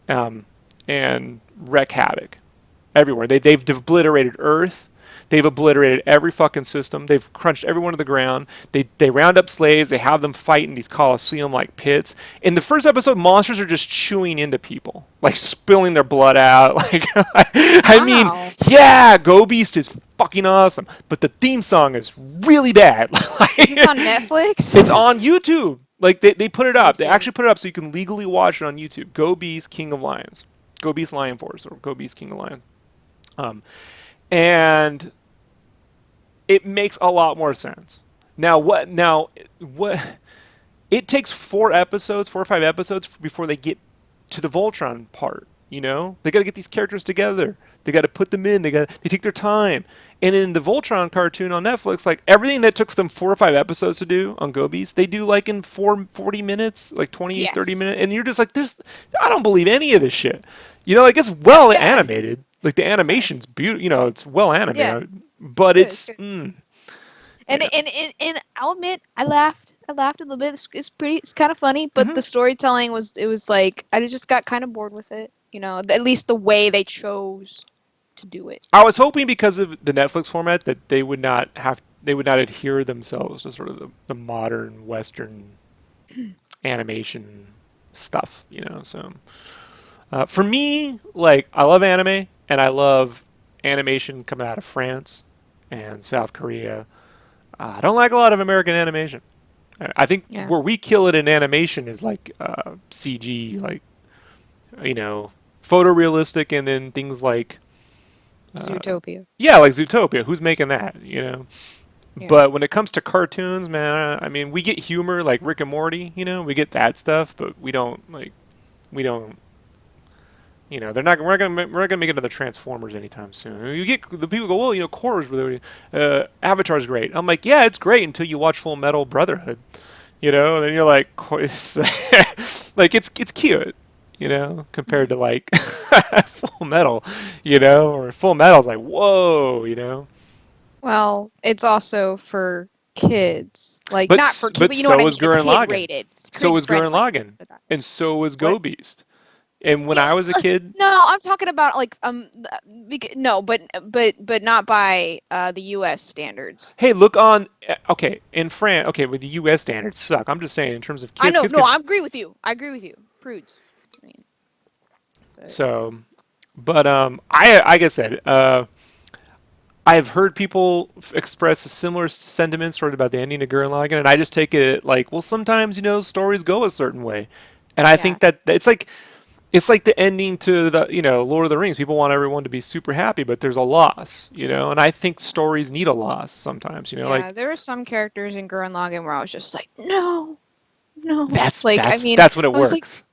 and wreak havoc everywhere. They've obliterated Earth. They've obliterated every fucking system. They've crunched everyone to the ground. They round up slaves. They have them fight in these Colosseum-like pits. In the first episode, monsters are just chewing into people, like spilling their blood out. Like, I mean, Wow. yeah, Go Beast is fucking awesome, but the theme song is really bad. Is this on Netflix? It's on YouTube. Like, they put it up. They Okay. actually put it up so you can legally watch it on YouTube. Go Beast King of Lions. Go Beast Lion Force, or Go Beast King of Lions. And it makes a lot more sense. Now what it takes 4 or 5 episodes before they get to the Voltron part, you know? They got to get these characters together. They got to put them in. They take their time. And in the Voltron cartoon on Netflix, like everything that took them 4 or 5 episodes to do on Go Beast, they do like in 40 minutes, like 20, Yes. 30 minutes. And you're just like, I don't believe any of this shit. You know, like it's well Yeah. animated. Like the animation's beautiful, you know, it's well animated. Yeah. But Good, it's good. mm, And, Yeah. and I'll admit, I laughed a little bit. It's kind of funny, but Mhm. the storytelling was like I just got kind of bored with it. You know, at least the way they chose to do it. I was hoping because of the Netflix format that they would not adhere themselves to sort of the modern Western animation stuff, you know. So for me, like I love anime and I love animation coming out of France and South Korea. I don't like a lot of American animation. I think Yeah. where we kill it in animation is like CG, like you know, photorealistic, and then things like Zootopia. yeah, like Zootopia. Who's making that? You know. Yeah. But when it comes to cartoons, man, I mean, we get humor like Rick and Morty. You know, we get that stuff, but we don't. You know, we're not gonna make another Transformers anytime soon. You get the people go, well, you know, Korra's really, Avatar's great. I'm like, yeah, it's great until you watch Full Metal Brotherhood, you know, and then you're like, it's like it's cute, you know, compared to like Full Metal, you know, or Full Metal's like, whoa, you know. Well, it's also for kids, like But not s- for kids, but but you know so what I mean. is It's Gurren Lagann. kid rated. It's So was Gurren kid-friendly. Lagann, and so was Go What? Beast. And when Yeah, I was a kid, No, I'm talking about like no, but not by the U.S. standards. hey, look on. Okay, in France, okay, with the U.S. standards suck. I'm just saying in terms of kids. I know. kids No, can- I agree with you. I agree with you. Prudes. I mean, but- So, but I like I said, I've heard people express a similar sentiment sort of about the ending of Gurren Lagann, and I just take it like, well, sometimes you know stories go a certain way, and I think that it's like the ending to the Lord of the Rings. People want everyone to be super happy, but there's a loss, you know, and I think stories need a loss sometimes, you know, yeah, like there were some characters in Gurren Lagann where I was just like, no. that's like that's I mean, that's when it I was like, works.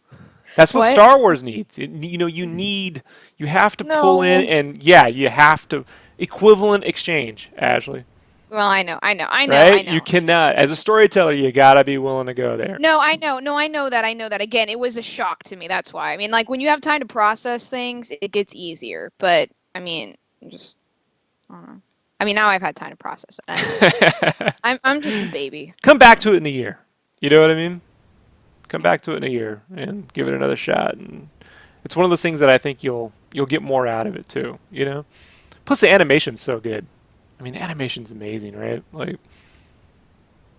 That's what What? Star Wars needs. You have to pull in, No. and yeah, you have to equivalent exchange, Ashley. well, I know. Right? You cannot, as a storyteller, you gotta be willing to go there. No, I know. No, I know that. Again, it was a shock to me. That's why. I mean, like when you have time to process things, it gets easier. But I mean, I don't know. I mean, now I've had time to process it. I'm just a baby. Come back to it in a year. You know what I mean? Come back to it in a year and give it another shot. And it's one of those things that I think you'll get more out of it too. You know. Plus the animation's so good. I mean, the animation's amazing, right? Like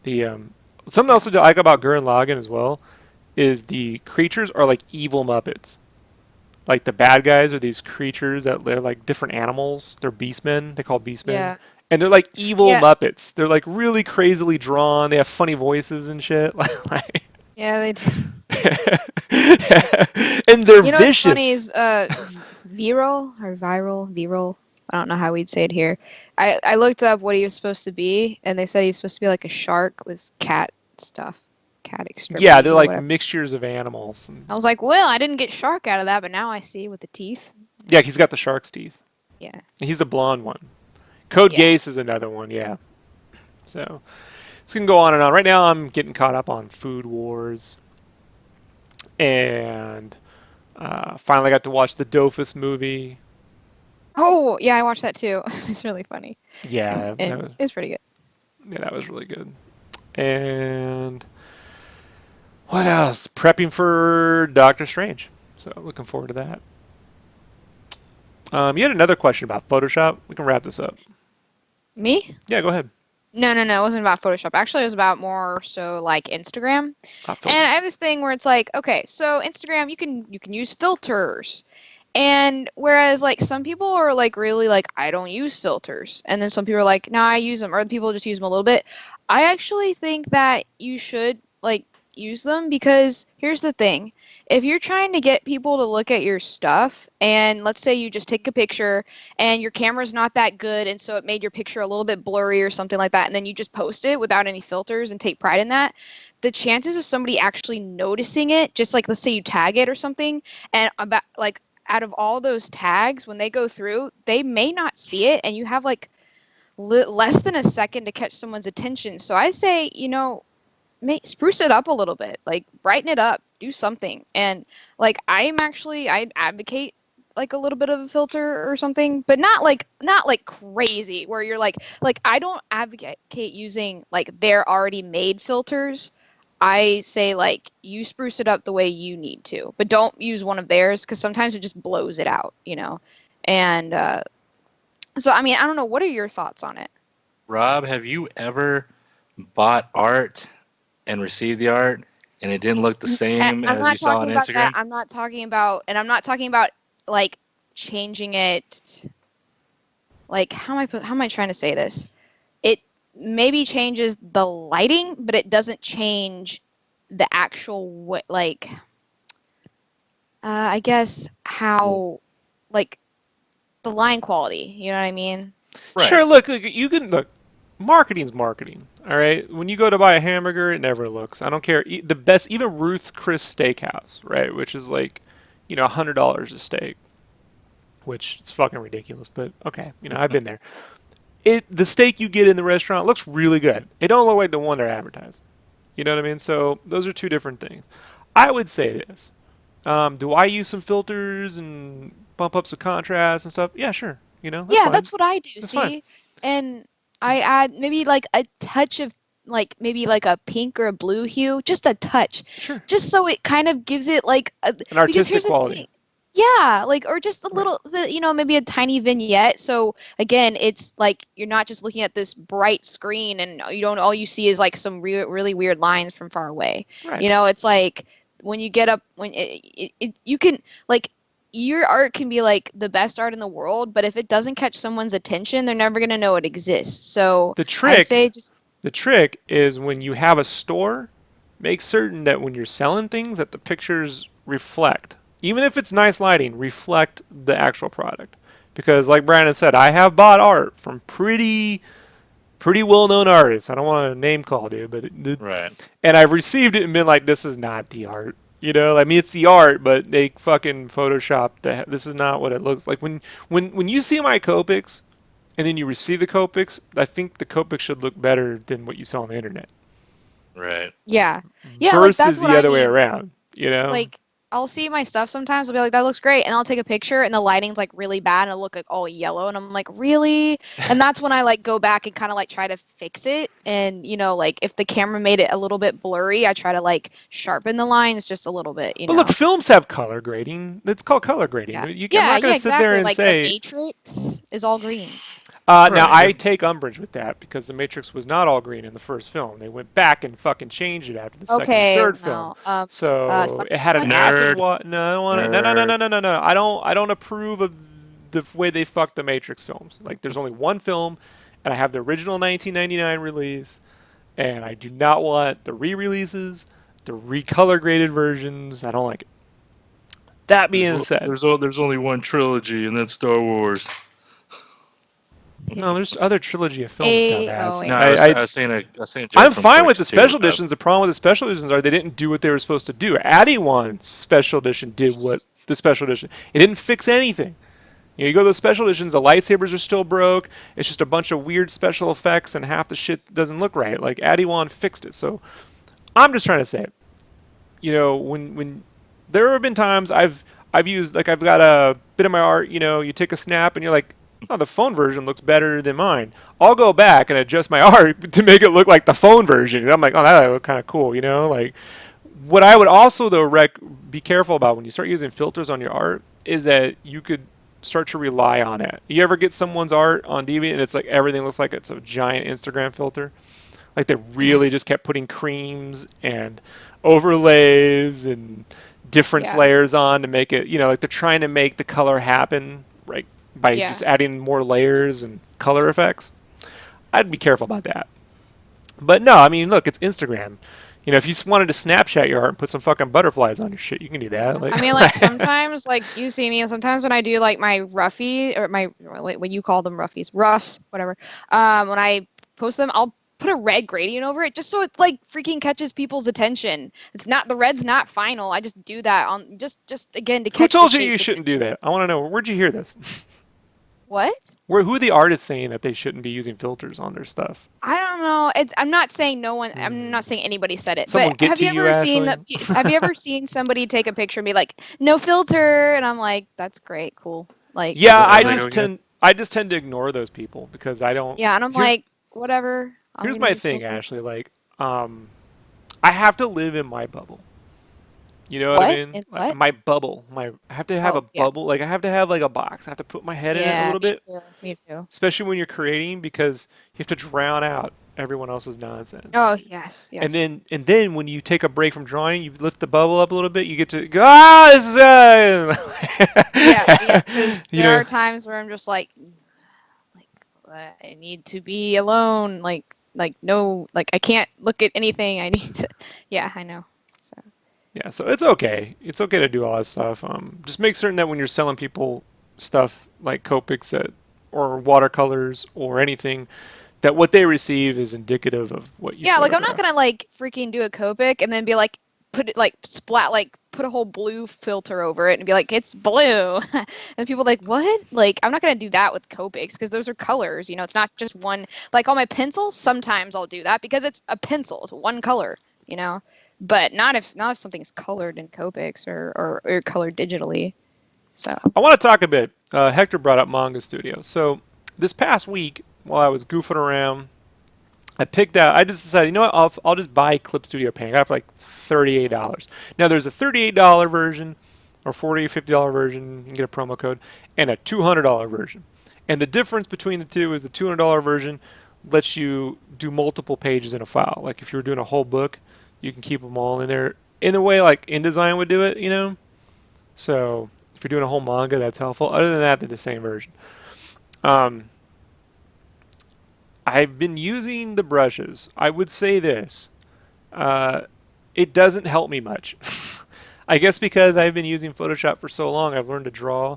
the something else I like about Gurren Lagann as well is the creatures are like evil Muppets. Like the bad guys are these creatures that they're like different animals. They're beastmen. They call beastmen, Yeah. and they're like evil Yeah. Muppets. They're like really crazily drawn. They have funny voices and shit. Like, Yeah, they do. and they're You know what's funny vicious. is viral. I don't know how we'd say it here. I looked up what he was supposed to be, and they said he's supposed to be like a shark with cat stuff, cat Yeah, they're extremities or like whatever. mixtures of animals. I was like, well, I didn't get shark out of that, but now I see with the teeth. Yeah, he's got the shark's teeth. Yeah, He's the blonde one. Code yeah. Geass is another one. Yeah. So it's gonna go on and on. Right now, I'm getting caught up on Food Wars, and finally got to watch the Dofus movie. Oh, yeah, I watched that too. It's really funny, Yeah, and it's pretty good. that was really good. And what else? Prepping for Doctor Strange. So looking forward to that. You had another question about Photoshop. We can wrap this up. Me? Yeah, go ahead. No, it wasn't about Photoshop. Actually, it was about more so like Instagram. And I Filters. have this thing where it's like, okay, so Instagram, you can use filters. And whereas like some people are like really like, I don't use filters. And then some people are like, no, I use them. Or people just use them a little bit. I actually think that you should like use them because here's the thing. If you're trying to get people to look at your stuff, and let's say you just take a picture and your camera's not that good, and so it made your picture a little bit blurry or something like that, and then you just post it without any filters and take pride in that, the chances of somebody actually noticing it, just like let's say you tag it or something, and about like out of all those tags, when they go through, they may not see it, and you have like less than a second to catch someone's attention. So I say, spruce it up a little bit, like brighten it up, do something. And like I advocate like a little bit of a filter or something, but not like crazy where you're like I don't advocate using like their already made filters. I say like you spruce it up the way you need to, but don't use one of theirs because sometimes it just blows it out. And so I mean, I don't know, what are your thoughts on it? Rob, have you ever bought art and received the art and it didn't look the same I'm as you not saw on talking about that. Instagram? I'm not talking about like changing it. Like how am I trying to say this? It maybe changes the lighting, but it doesn't change the actual like I guess how like the line quality. You know what I mean? Right. Sure. Look, you can look. Marketing's marketing. All right. When you go to buy a hamburger, it never looks. I don't care. The best, even Ruth Chris Steakhouse, right, which is like, $100 a steak, which is fucking ridiculous. But okay, I've been there. The steak you get in the restaurant looks really good. It don't look like the one they're advertising. You know what I mean? So those are two different things. I would say this. Do I use some filters and bump up some contrast and stuff? Yeah, sure. That's Yeah, fine. that's what I do, That's fine. see? And I add maybe like a touch of like maybe like a pink or a blue hue, just a touch. Sure. Just so it kind of gives it like An because artistic here's the quality. thing. Yeah, like or just a Right. little bit, maybe a tiny vignette. So again, it's like you're not just looking at this bright screen and all you see is like some really weird lines from far away. Right. It's like when you get up when you can like your art can be like the best art in the world, but if it doesn't catch someone's attention, they're never going to know it exists. So The I trick, say just the trick is when you have a store, make certain that when you're selling things that the pictures reflect, even if it's nice lighting, reflect the actual product. Because like Brandon said, I have bought art from pretty well-known artists. I don't want to name call, dude, but Right. and I've received it and been like, this is not the art. I mean, it's the art, but they fucking photoshopped that. This is not what it looks like. When you see my Copics, and then you receive the Copics, I think the Copics should look better than what you saw on the internet. Right. yeah. Yeah, like that's Versus what the I other way mean. around. Like I'll see my stuff sometimes. I'll be like, that looks great, and I'll take a picture, and the lighting's like really bad, and it'll look like all yellow, and I'm like, really? And that's when I like go back and kind of like try to fix it, and like if the camera made it a little bit blurry, I try to like sharpen the lines just a little bit. But look, films have color grading. It's called color grading. Yeah, I'm not going to sit there and like say the Matrix is all green. Now I take umbrage with that because the Matrix was not all green in the first film. They went back and fucking changed it after the second and third film. So it had an acid No, I don't want to. No. I don't approve of the way they fucked the Matrix films. Like, there's only one film, and I have the original 1999 release, and I do not want the re-releases, the recolor graded versions. I don't like it. That being said, there's only one trilogy, and that's Star Wars. No, there's other trilogy of films, dumbass. No, I was saying I'm fine with the special editions. The problem with the special editions are they didn't do what they were supposed to do. Addy One's special edition did what the special edition. It didn't fix anything. You go to the special editions, the lightsabers are still broke. It's just a bunch of weird special effects, and half the shit doesn't look right. Like, Addy One fixed it. So I'm just trying to say, when there have been times I've used, like, I've got a bit of my art. You take a snap and you're like, oh, the phone version looks better than mine. I'll go back and adjust my art to make it look like the phone version. And I'm like, oh, that look kind of cool, Like, what I would also, though, be careful about when you start using filters on your art is that you could start to rely on it. You ever get someone's art on Deviant and it's like everything looks like it's a giant Instagram filter? Like, they really just kept putting creams and overlays and different layers on to make it, like they're trying to make the color happen, right? By just adding more layers and color effects. I'd be careful about that. But no, I mean, look, it's Instagram. If you just wanted to Snapchat your art and put some fucking butterflies on your shit, you can do that. I mean, like, sometimes, like, you see me, and sometimes when I do, like, my roughy, or what you call them roughs, whatever, when I post them, I'll put a red gradient over it just so it, like, freaking catches people's attention. The red's not final. I just do that on, just again, to catch. Who told you shouldn't do that? I want to know. Where'd you hear this? What? Who are the artists saying that they shouldn't be using filters on their stuff? I don't know. I'm not saying no one. I'm not saying anybody said it. Someone but have you ever seen Have you ever seen somebody take a picture and be like, "No filter," and I'm like, "That's great, cool." Like, yeah, I just tend to ignore those people because I don't. Yeah, and I'm like, whatever. Here's my thing, Ashley. Like, I have to live in my bubble. You know what I mean? Like, my bubble. I have to have a bubble. Like, I have to have like a box. I have to put my head in it a little bit. Me too. Especially when you're creating, because you have to drown out everyone else's nonsense. Oh yes. And then when you take a break from drawing, you lift the bubble up a little bit. You get to go. This is. Yeah. There are times where I'm just like I need to be alone. Like no. Like, I can't look at anything. I need to. Yeah, I know. So. Yeah, so it's okay. It's okay to do all that stuff. Just make certain that when you're selling people stuff like Copics or watercolors or anything, that what they receive is indicative of what you. Yeah, like, I'm not gonna like freaking do a Copic and then be like put it like splat like put a whole blue filter over it and be like, it's blue, and people are like, what? Like, I'm not gonna do that with Copics because those are colors. It's not just one. Like, on my pencils, sometimes I'll do that because it's a pencil. It's one color. But not if something's colored in Copics or colored digitally. So I want to talk a bit. Hector brought up Manga Studio. So this past week, while I was goofing around, I just decided, you know what? I'll just buy Clip Studio Paint. I got it for like $38. Now there's a $38 version, or $40 or $50 version. You can get a promo code, and a $200 version. And the difference between the two is the $200 version lets you do multiple pages in a file. Like, if you were doing a whole book, you can keep them all in there in a way like InDesign would do it, So if you're doing a whole manga, that's helpful. Other than that, they're the same version. I've been using the brushes. I would say this. It doesn't help me much. I guess because I've been using Photoshop for so long, I've learned to draw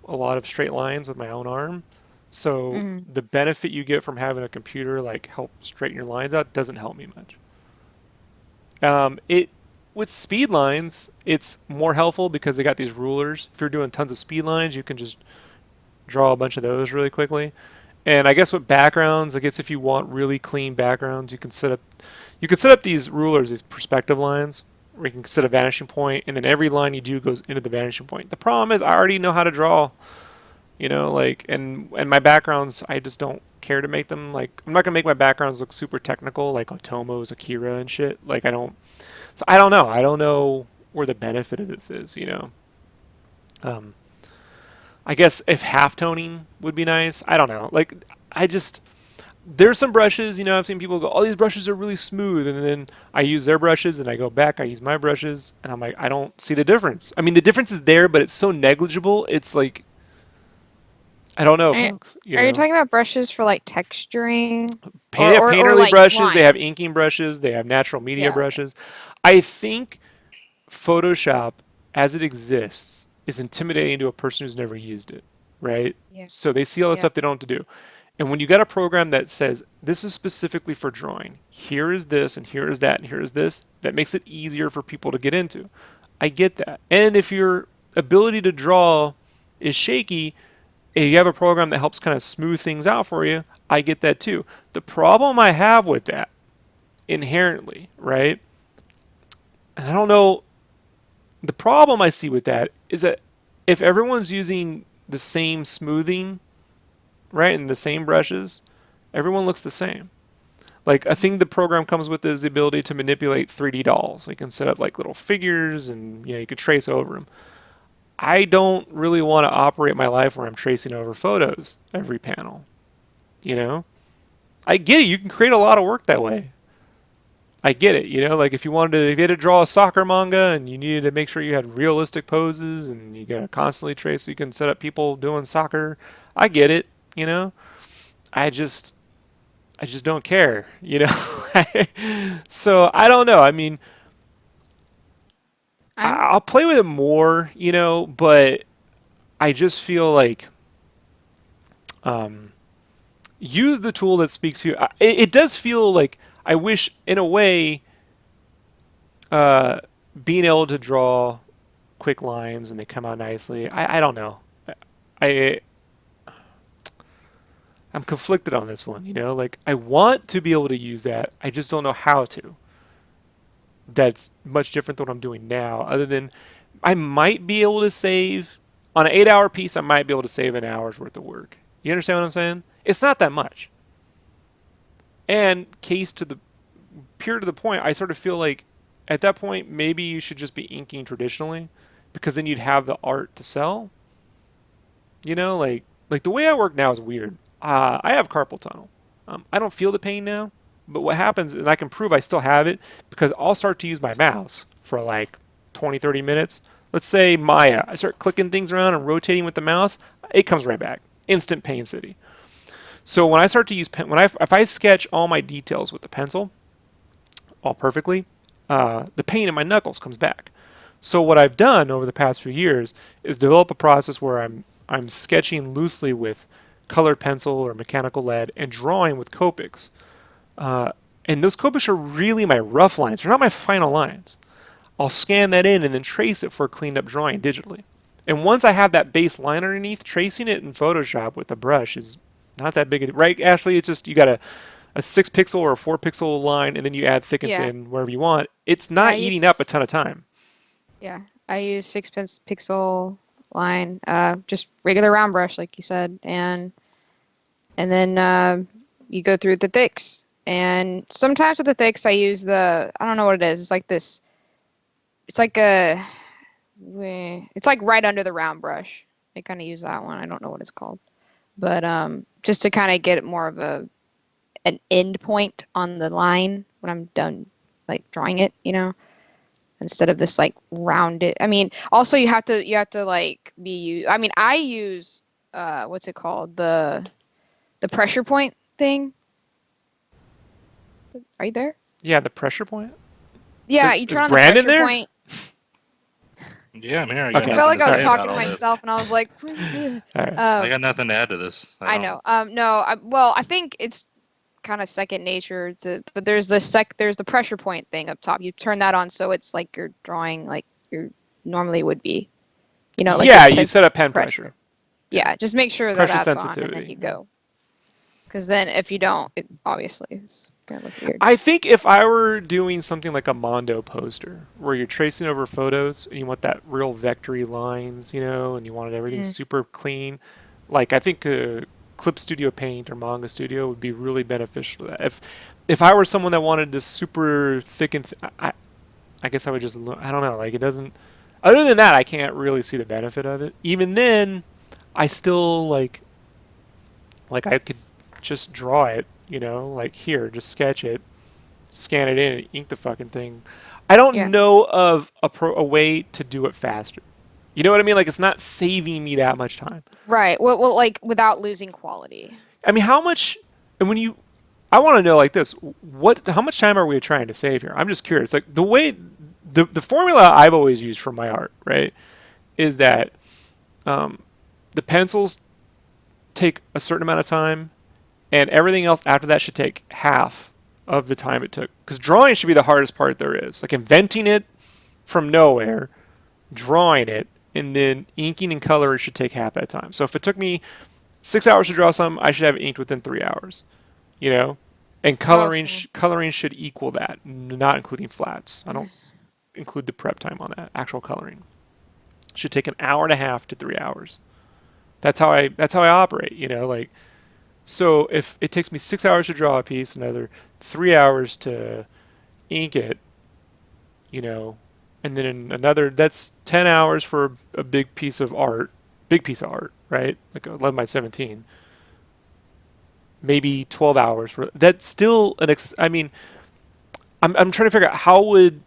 a lot of straight lines with my own arm. So the benefit you get from having a computer like help straighten your lines out doesn't help me much. With speed lines, it's more helpful because they got these rulers. If you're doing tons of speed lines, you can just draw a bunch of those really quickly. And I guess with backgrounds, I guess if you want really clean backgrounds, you can set up these rulers, these perspective lines, where you can set a vanishing point, and then every line you do goes into the vanishing point. The problem is I already know how to draw, like, and my backgrounds, I just don't care to make them, like, I'm not gonna make my backgrounds look super technical, like Otomo's, Akira, and shit. Like, so I don't know. I don't know where the benefit of this is. Um, I guess if half-toning would be nice. I don't know. Like, there's some brushes, I've seen people go, oh, these brushes are really smooth, and then I use their brushes, and I go back, I use my brushes, and I'm like, I don't see the difference. I mean, the difference is there, but it's so negligible. It's like, I don't know, Are, folks. are you talking about brushes for like texturing? Painterly like brushes, they have lines? inking brushes, they have natural media Yeah. brushes. I think Photoshop, as it exists, is intimidating to a person who's never used it, right? Yeah. So they see all the Yeah. stuff they don't have to do. And when you got a program that says, this is specifically for drawing, here is this, and here is that, and here is this, that makes it easier for people to get into. I get that. And if your ability to draw is shaky, and you have a program that helps kind of smooth things out for you, I get that too. The problem I have with that, inherently, right? And I don't know, the problem I see with that is that if everyone's using the same smoothing, right, and the same brushes, everyone looks the same. Like, a thing the program comes with is the ability to manipulate 3D dolls. You can set up like little figures, and you could trace over them. I don't really want to operate my life where I'm tracing over photos every panel. I get it. You can create a lot of work that way. I get it. Like, if you had to draw a soccer manga and you needed to make sure you had realistic poses and you got to constantly trace so you can set up people doing soccer, I get it. I just don't care. So I don't know. I mean, I'll play with it more, but I just feel like use the tool that speaks to you. It does feel like I wish, in a way, being able to draw quick lines and they come out nicely. I don't know. I I'm conflicted on this one. Like, I want to be able to use that. I just don't know how to. That's much different than what I'm doing now. Other than, I might be able to save on an 8-hour piece. I might be able to save an hour's worth of work. You understand what I'm saying? It's not that much. And pure to the point, I sort of feel like at that point maybe you should just be inking traditionally, because then you'd have the art to sell. Like the way I work now is weird. I have carpal tunnel. I don't feel the pain now, but what happens, and I can prove I still have it, because I'll start to use my mouse for like 20, 30 minutes. Let's say Maya. I start clicking things around and rotating with the mouse. It comes right back. Instant pain city. So when I start to use if I sketch all my details with the pencil, all perfectly, the pain in my knuckles comes back. So what I've done over the past few years is develop a process where I'm sketching loosely with colored pencil or mechanical lead and drawing with Copics. And those Copics are really my rough lines. They're not my final lines. I'll scan that in and then trace it for a cleaned up drawing digitally. And once I have that base line underneath, tracing it in Photoshop with the brush is not that big, right, Ashley? It's just you got a 6 pixel or a 4 pixel line, and then you add thick and thin wherever you want. It's not eating up a ton of time. Yeah, I use 6 pixel line, just regular round brush, like you said, and then you go through the thicks. And sometimes with the thicks, I use I don't know what it is. It's like this. It's like it's like right under the round brush. I kind of use that one. I don't know what it's called, but just to kind of get more of an end point on the line when I'm done, like drawing it, instead of this like rounded. I mean, also you have to like I mean, I use what's it called, the pressure point thing. Are you there? Yeah, the pressure point. Yeah, you turn on the Brandon pressure there? point. Yeah, I'm here. I Okay. I felt like I was say talking about to all this. myself, and I was like, All right. I got nothing to add to this. I know. No, well, I think it's kind of second nature but there's the pressure point thing up top. You turn that on, so it's like you're drawing like you normally would be. Like yeah, it you says set up pen pressure. Yeah, just make sure that Pressure that's on, and sensitivity. then you go. Because then if you don't, it obviously is gonna look weird. I think if I were doing something like a Mondo poster, where you're tracing over photos and you want that real vectory lines, and you wanted everything super clean, like I think Clip Studio Paint or Manga Studio would be really beneficial to that. If I were someone that wanted this super thick and I guess I would just I don't know, like it doesn't. Other than that, I can't really see the benefit of it. Even then, I still like I could just draw it, like here, just sketch it, scan it in, and ink the fucking thing. I don't know of a way to do it faster. You know what I mean? Like it's not saving me that much time. Right. Well, like without losing quality. I mean, how much? And when you, I want to know like this: how much time are we trying to save here? I'm just curious. Like the way, the formula I've always used for my art, right, is that the pencils take a certain amount of time, and everything else after that should take half of the time it took. Because drawing should be the hardest part there is. Like inventing it from nowhere, drawing it, and then inking and coloring should take half that time. So if it took me 6 hours to draw something, I should have it inked within 3 hours. And coloring coloring should equal that, not including flats. I don't include the prep time on that. Actual coloring should take 1.5 to 3 hours. That's how I operate. Like. So if it takes me 6 hours to draw a piece, another 3 hours to ink it, and then another, that's 10 hours for a big piece of art, right? Like 11 by 17. Maybe 12 hours for that's still I mean, I'm trying to figure out how would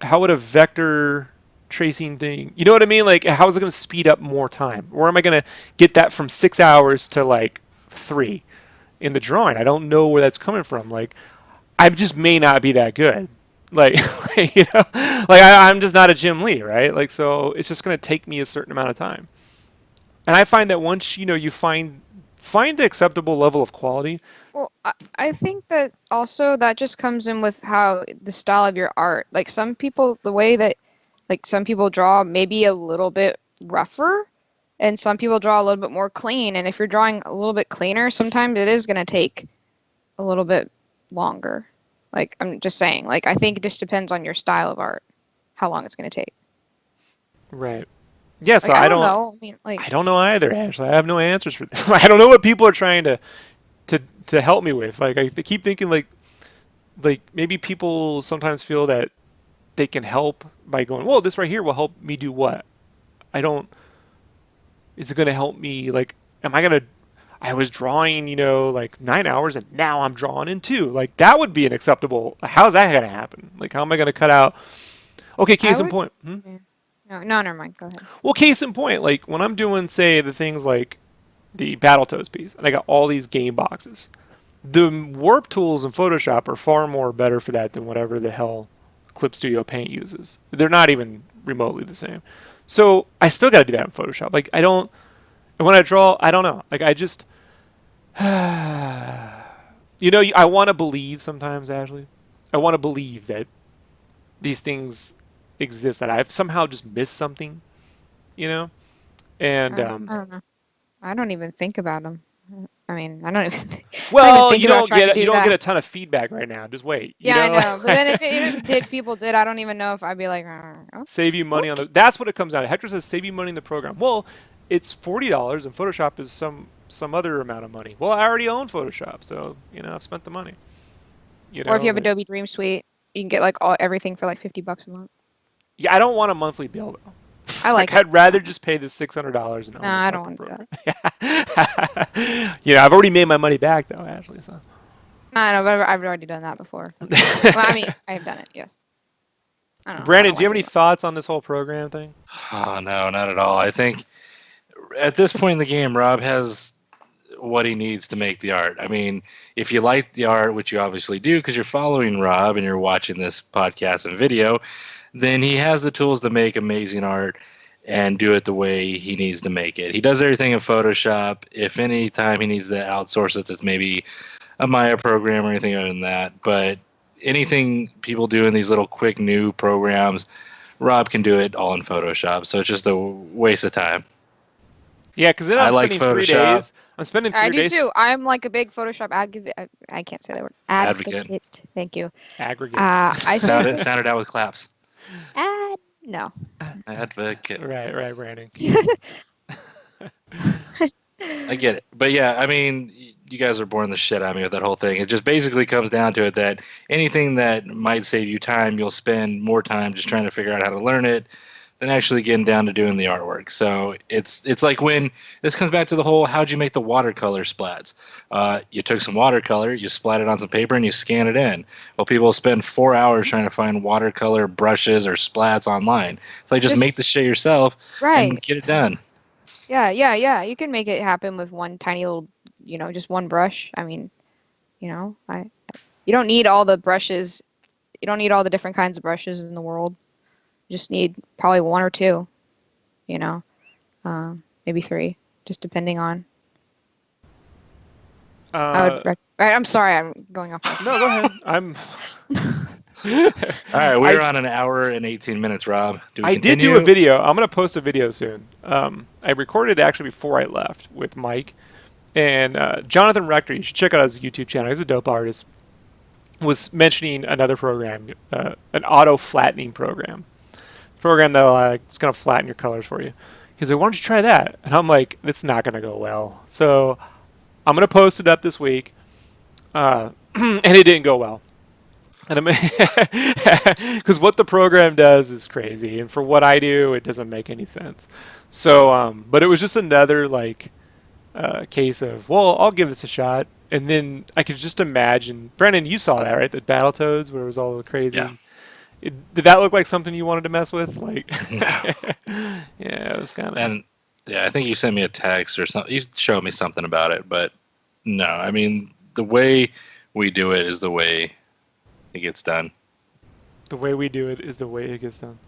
a vector tracing thing, you know what I mean? Like how is it going to speed up more time? Where am I going to get that from 6 hours to like 3 in the drawing? I don't know where that's coming from. Like I just may not be that good. Like I'm just not a Jim Lee, right? Like so it's just going to take me a certain amount of time. And I find that once you find the acceptable level of quality. Well, I think that also that just comes in with how the style of your art. Like some people, the way that like some people draw maybe a little bit rougher, and some people draw a little bit more clean. And if you're drawing a little bit cleaner, sometimes it is going to take a little bit longer. Like I'm just saying, like I think it just depends on your style of art, how long it's going to take. Right. Yeah, so like, I don't know. I mean, like I don't know either, Ashley. I have no answers for this. I don't know what people are trying to help me with. Like I keep thinking like maybe people sometimes feel that they can help by going, well, this right here will help me do what? I don't. Is it going to help me? Like, am I going to? I was drawing, like 9 hours, and now I'm drawing in 2. Like that would be an acceptable. How's that going to happen? Like, how am I going to cut out? Okay, case in point. Yeah. No, never mind. Go ahead. Well, case in point, like when I'm doing, say, the things like the Battletoads piece, and I got all these game boxes, the warp tools in Photoshop are far more better for that than whatever the hell Clip Studio Paint uses. They're not even remotely the same. So I still got to do that in Photoshop. Like I don't, and when I draw, I don't know. Like I just, I want to believe sometimes, Ashley. I want to believe that these things exist, that I've somehow just missed something, and I don't know. I don't even think about them. I mean, I don't even. Well, you don't get a ton of feedback right now. Just wait. Yeah, I know. But then if people did, I don't even know if I'd be like, oh. Save you money on the. That's what it comes down to. Hector says save you money in the program. Well, it's $40, and Photoshop is some other amount of money. Well, I already own Photoshop, so I've spent the money. Or if you have Adobe Dream Suite, you can get like everything for like $50 a month. Yeah, I don't want a monthly bill though. I like. I'd rather just pay the $600 and own. No, I don't want to do that. I've already made my money back though, Ashley. So. I know, but I've already done that before. Well, I mean, I have done it. Yes. I don't know. Brandon, do you have any thoughts on this whole program thing? Oh no, not at all. I think at this point in the game, Rob has what he needs to make the art. I mean, if you like the art, which you obviously do because you're following Rob and you're watching this podcast and video, then he has the tools to make amazing art and do it the way he needs to make it. He does everything in Photoshop. If any time he needs to outsource it, it's maybe a Maya program or anything other than that. But anything people do in these little quick new programs, Rob can do it all in Photoshop. So it's just a waste of time. Yeah, because then I'm spending 3 days. I'm spending 3 I do days. too. I'm like a big Photoshop I can't say that word. Advocate. Thank you. Aggregate. I Sounded out with claps. no. Advocate. Right, Brandon. I get it. But yeah, I mean, you guys are boring the shit out of me with that whole thing. It just basically comes down to it that anything that might save you time, you'll spend more time just trying to figure out how to learn it than actually getting down to doing the artwork. So it's like when this comes back to the whole how'd you make the watercolor splats? You took some watercolor, you splat it on some paper, and you scan it in. Well, people spend 4 hours trying to find watercolor brushes or splats online. It's like just make the shit yourself and get it done. Yeah. You can make it happen with one tiny little, just one brush. I mean, you don't need all the brushes. You don't need all the different kinds of brushes in the world. You just need probably one or two, maybe three, just depending on. I'm sorry, I'm going off. No, go ahead. I'm. All right, we're on an hour and 18 minutes, Rob. Do we I continue? did do a video. I'm going to post a video soon. I recorded it actually before I left with Mike and Jonathan Rector. You should check out his YouTube channel. He's a dope artist. Was mentioning another program, an auto flattening program that it's going to flatten your colors for you. He's like, why don't you try that? And I'm like, it's not going to go well. So I'm going to post it up this week. And it didn't go well. And because what the program does is crazy, and for what I do, it doesn't make any sense. So, but it was just another case of, well, I'll give this a shot. And then I could just imagine, Brandon, you saw that, right? The Battletoads, where it was all the crazy. Yeah. Did that look like something you wanted to mess with? Like, No. Yeah, it was kind of. And yeah, I think you sent me a text or something. You showed me something about it, but no, I mean, the way we do it is the way it gets done. The way we do it is the way it gets done.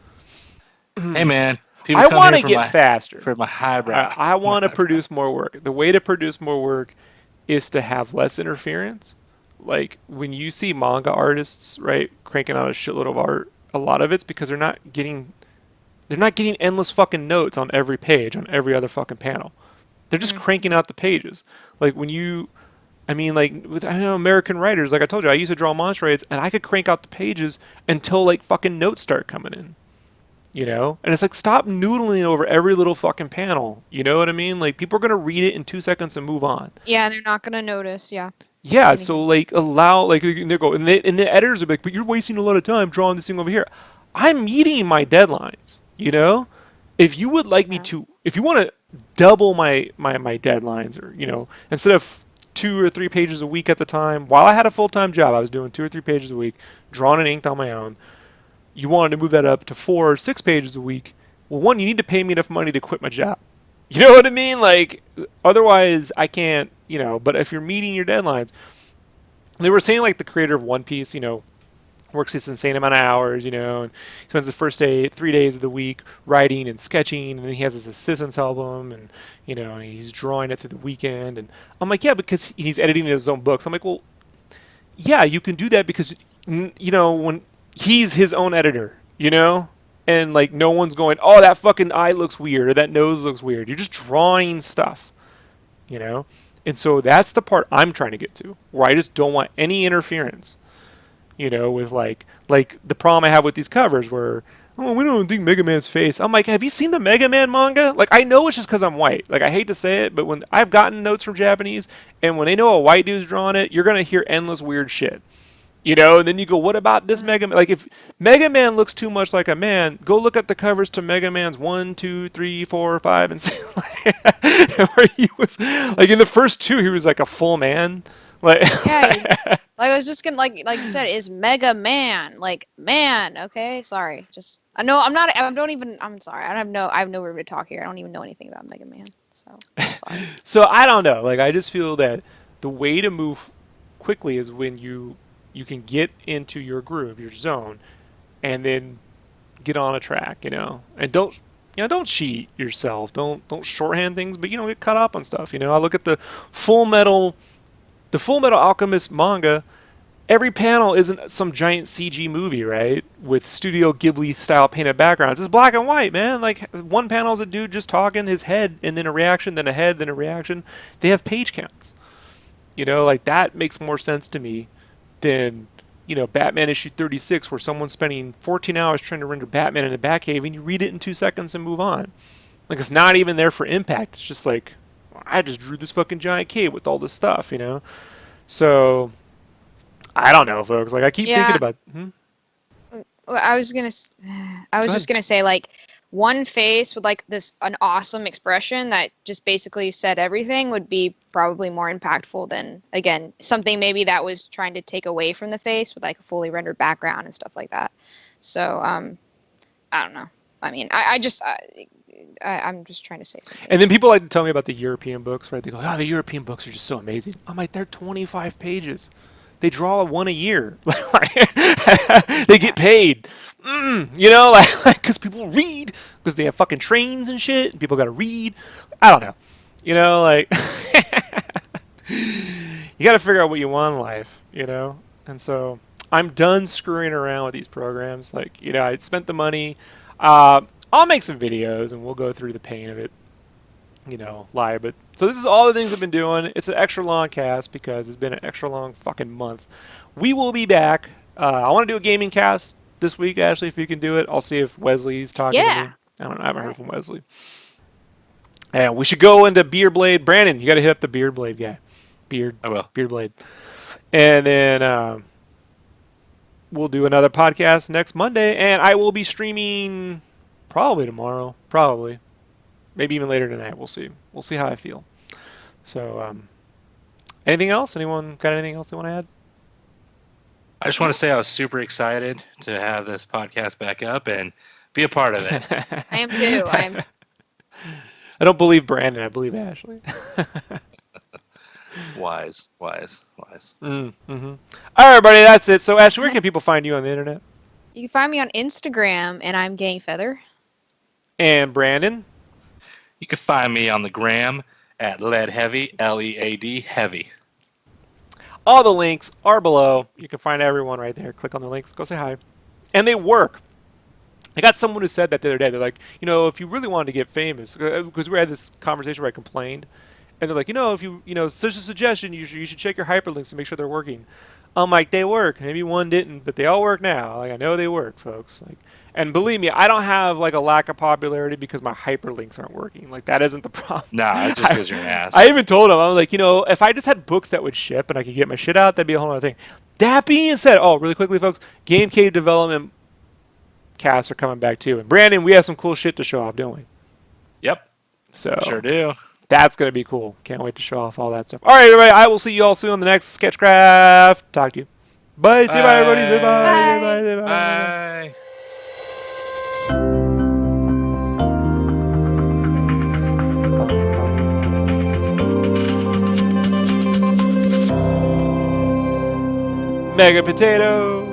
Hey, man. People I come want here to for get faster. For my highbrow. I want to produce more work. The way to produce more work is to have less interference. Like when you see manga artists, right, cranking out a shitload of art, a lot of it's because they're not getting endless fucking notes on every page, on every other fucking panel. They're just cranking out the pages. Like when I know American writers, like I told you, I used to draw monster raids, and I could crank out the pages until like fucking notes start coming in. And it's like, stop noodling over every little fucking panel. You know what I mean? Like, people are going to read it in 2 seconds and move on. Yeah, they're not going to notice, yeah. Yeah, so, like, they go, and the editors are like, but you're wasting a lot of time drawing this thing over here. I'm meeting my deadlines, If you would like me to, if you want to double my deadlines, or, instead of 2 or 3 pages a week at the time, while I had a full-time job, I was doing 2 or 3 pages a week, drawn and inked on my own. You wanted to move that up to 4 or 6 pages a week. Well, one, you need to pay me enough money to quit my job. You know what I mean? Like, otherwise I can't, but if you're meeting your deadlines, they were saying like the creator of One Piece, works this insane amount of hours, and spends the first 3 days of the week writing and sketching, and then he has his assistants help him, and, and he's drawing it through the weekend. And I'm like, yeah, because he's editing his own books. I'm like, well, yeah, you can do that because, when he's his own editor, and like no one's going, oh, that fucking eye looks weird or that nose looks weird. You're just drawing stuff, and so that's the part I'm trying to get to, where I just don't want any interference, with like the problem I have with these covers where, oh, we don't think Mega Man's face. I'm like, have you seen the Mega Man manga? Like, I know it's just because I'm white. Like, I hate to say it, but when I've gotten notes from Japanese, and when they know a white dude's drawing it, you're gonna hear endless weird shit. And then you go, what about this Mega Man? Like, if Mega Man looks too much like a man, go look at the covers to Mega Man's 1, 2, 3, 4, 5, and 6. Where he was, like, in the first 2, he was like a full man. Like, yeah, like I was just gonna, like you said, is Mega Man, like, man, okay? Sorry. Just, I'm sorry. I have no room to talk here. I don't even know anything about Mega Man, so I'm sorry. So, I don't know. Like, I just feel that the way to move quickly is when you can get into your groove, your zone, and then get on a track, and don't cheat yourself. Don't shorthand things, but get caught up on stuff. I look at the Full Metal Alchemist manga, every panel isn't some giant CG movie, right? With Studio Ghibli style painted backgrounds. It's black and white, man. Like one panel is a dude just talking, his head, and then a reaction, then a head, then a reaction. They have page counts. You know, like that makes more sense to me than, you know, Batman issue 36, where someone's spending 14 hours trying to render Batman in the Batcave, and you read it in 2 seconds and move on. Like it's not even there for impact. It's just like, I just drew this fucking giant cave with all this stuff, you know. So I don't know, folks. Like I keep thinking about. Well, I was just gonna say, like, one face with like an awesome expression that just basically said everything would be probably more impactful than, again, something maybe that was trying to take away from the face with like a fully rendered background and stuff like that. So I don't know. I mean, I'm just trying to say something. And then people like to tell me about the European books, right? They go, "Oh, the European books are just so amazing." I'm like, they're 25 pages. They draw one a year. They get paid. You know, like because people read, because they have fucking trains and shit, and people got to read. I don't know. You know, like you got to figure out what you want in life, you know. And so I'm done screwing around with these programs. Like, you know, I spent the money. I'll make some videos, and we'll go through the pain of it, you know, live. But so this is all the things I've been doing. It's an extra long cast because it's been an extra long fucking month. We will be back. I want to do a gaming cast this week, Ashley, if you can do it. I'll see if Wesley's talking to me. I don't know. I haven't heard from Wesley. And we should go into Beardblade. Brandon, you got to hit up the Beardblade guy. I will. Beardblade. And then we'll do another podcast next Monday. And I will be streaming probably tomorrow. Probably. Maybe even later tonight. We'll see. We'll see how I feel. So, anything else? Anyone got anything else they want to add? I just want to say I was super excited to have this podcast back up and be a part of it. I am too. I don't believe Brandon. I believe Ashley. Wise. Mm-hmm. All right, everybody. That's it. So, Ashley, where can people find you on the internet? You can find me on Instagram, and I'm Gang Feather. And Brandon? You can find me on the gram at Lead Heavy, Lead Heavy. All the links are below. You can find everyone right there. Click on the links. Go say hi. And they work. I got someone who said that the other day. They're like, you know, if you really wanted to get famous, because we had this conversation where I complained, and they're like, you know, if you know, such a suggestion, you should check your hyperlinks to make sure they're working. I'm like, they work. Maybe one didn't, but they all work now. Like, I know they work, folks. Like, and believe me, I don't have like a lack of popularity because my hyperlinks aren't working. Like, that isn't the problem. Nah, it's just because you're an ass. I even told him, I was like, you know, if I just had books that would ship and I could get my shit out, that'd be a whole other thing. That being said, really quickly, folks, Game Cave Development casts are coming back too. And Brandon, we have some cool shit to show off, don't we? Yep. So Sure do. that's going to be cool. Can't wait to show off all that stuff. All right, everybody. I will see you all soon on the next SketchCraft. Talk to you. Bye. Say bye, everybody. Say bye. Say bye. Say bye. Bye. Mega Potato.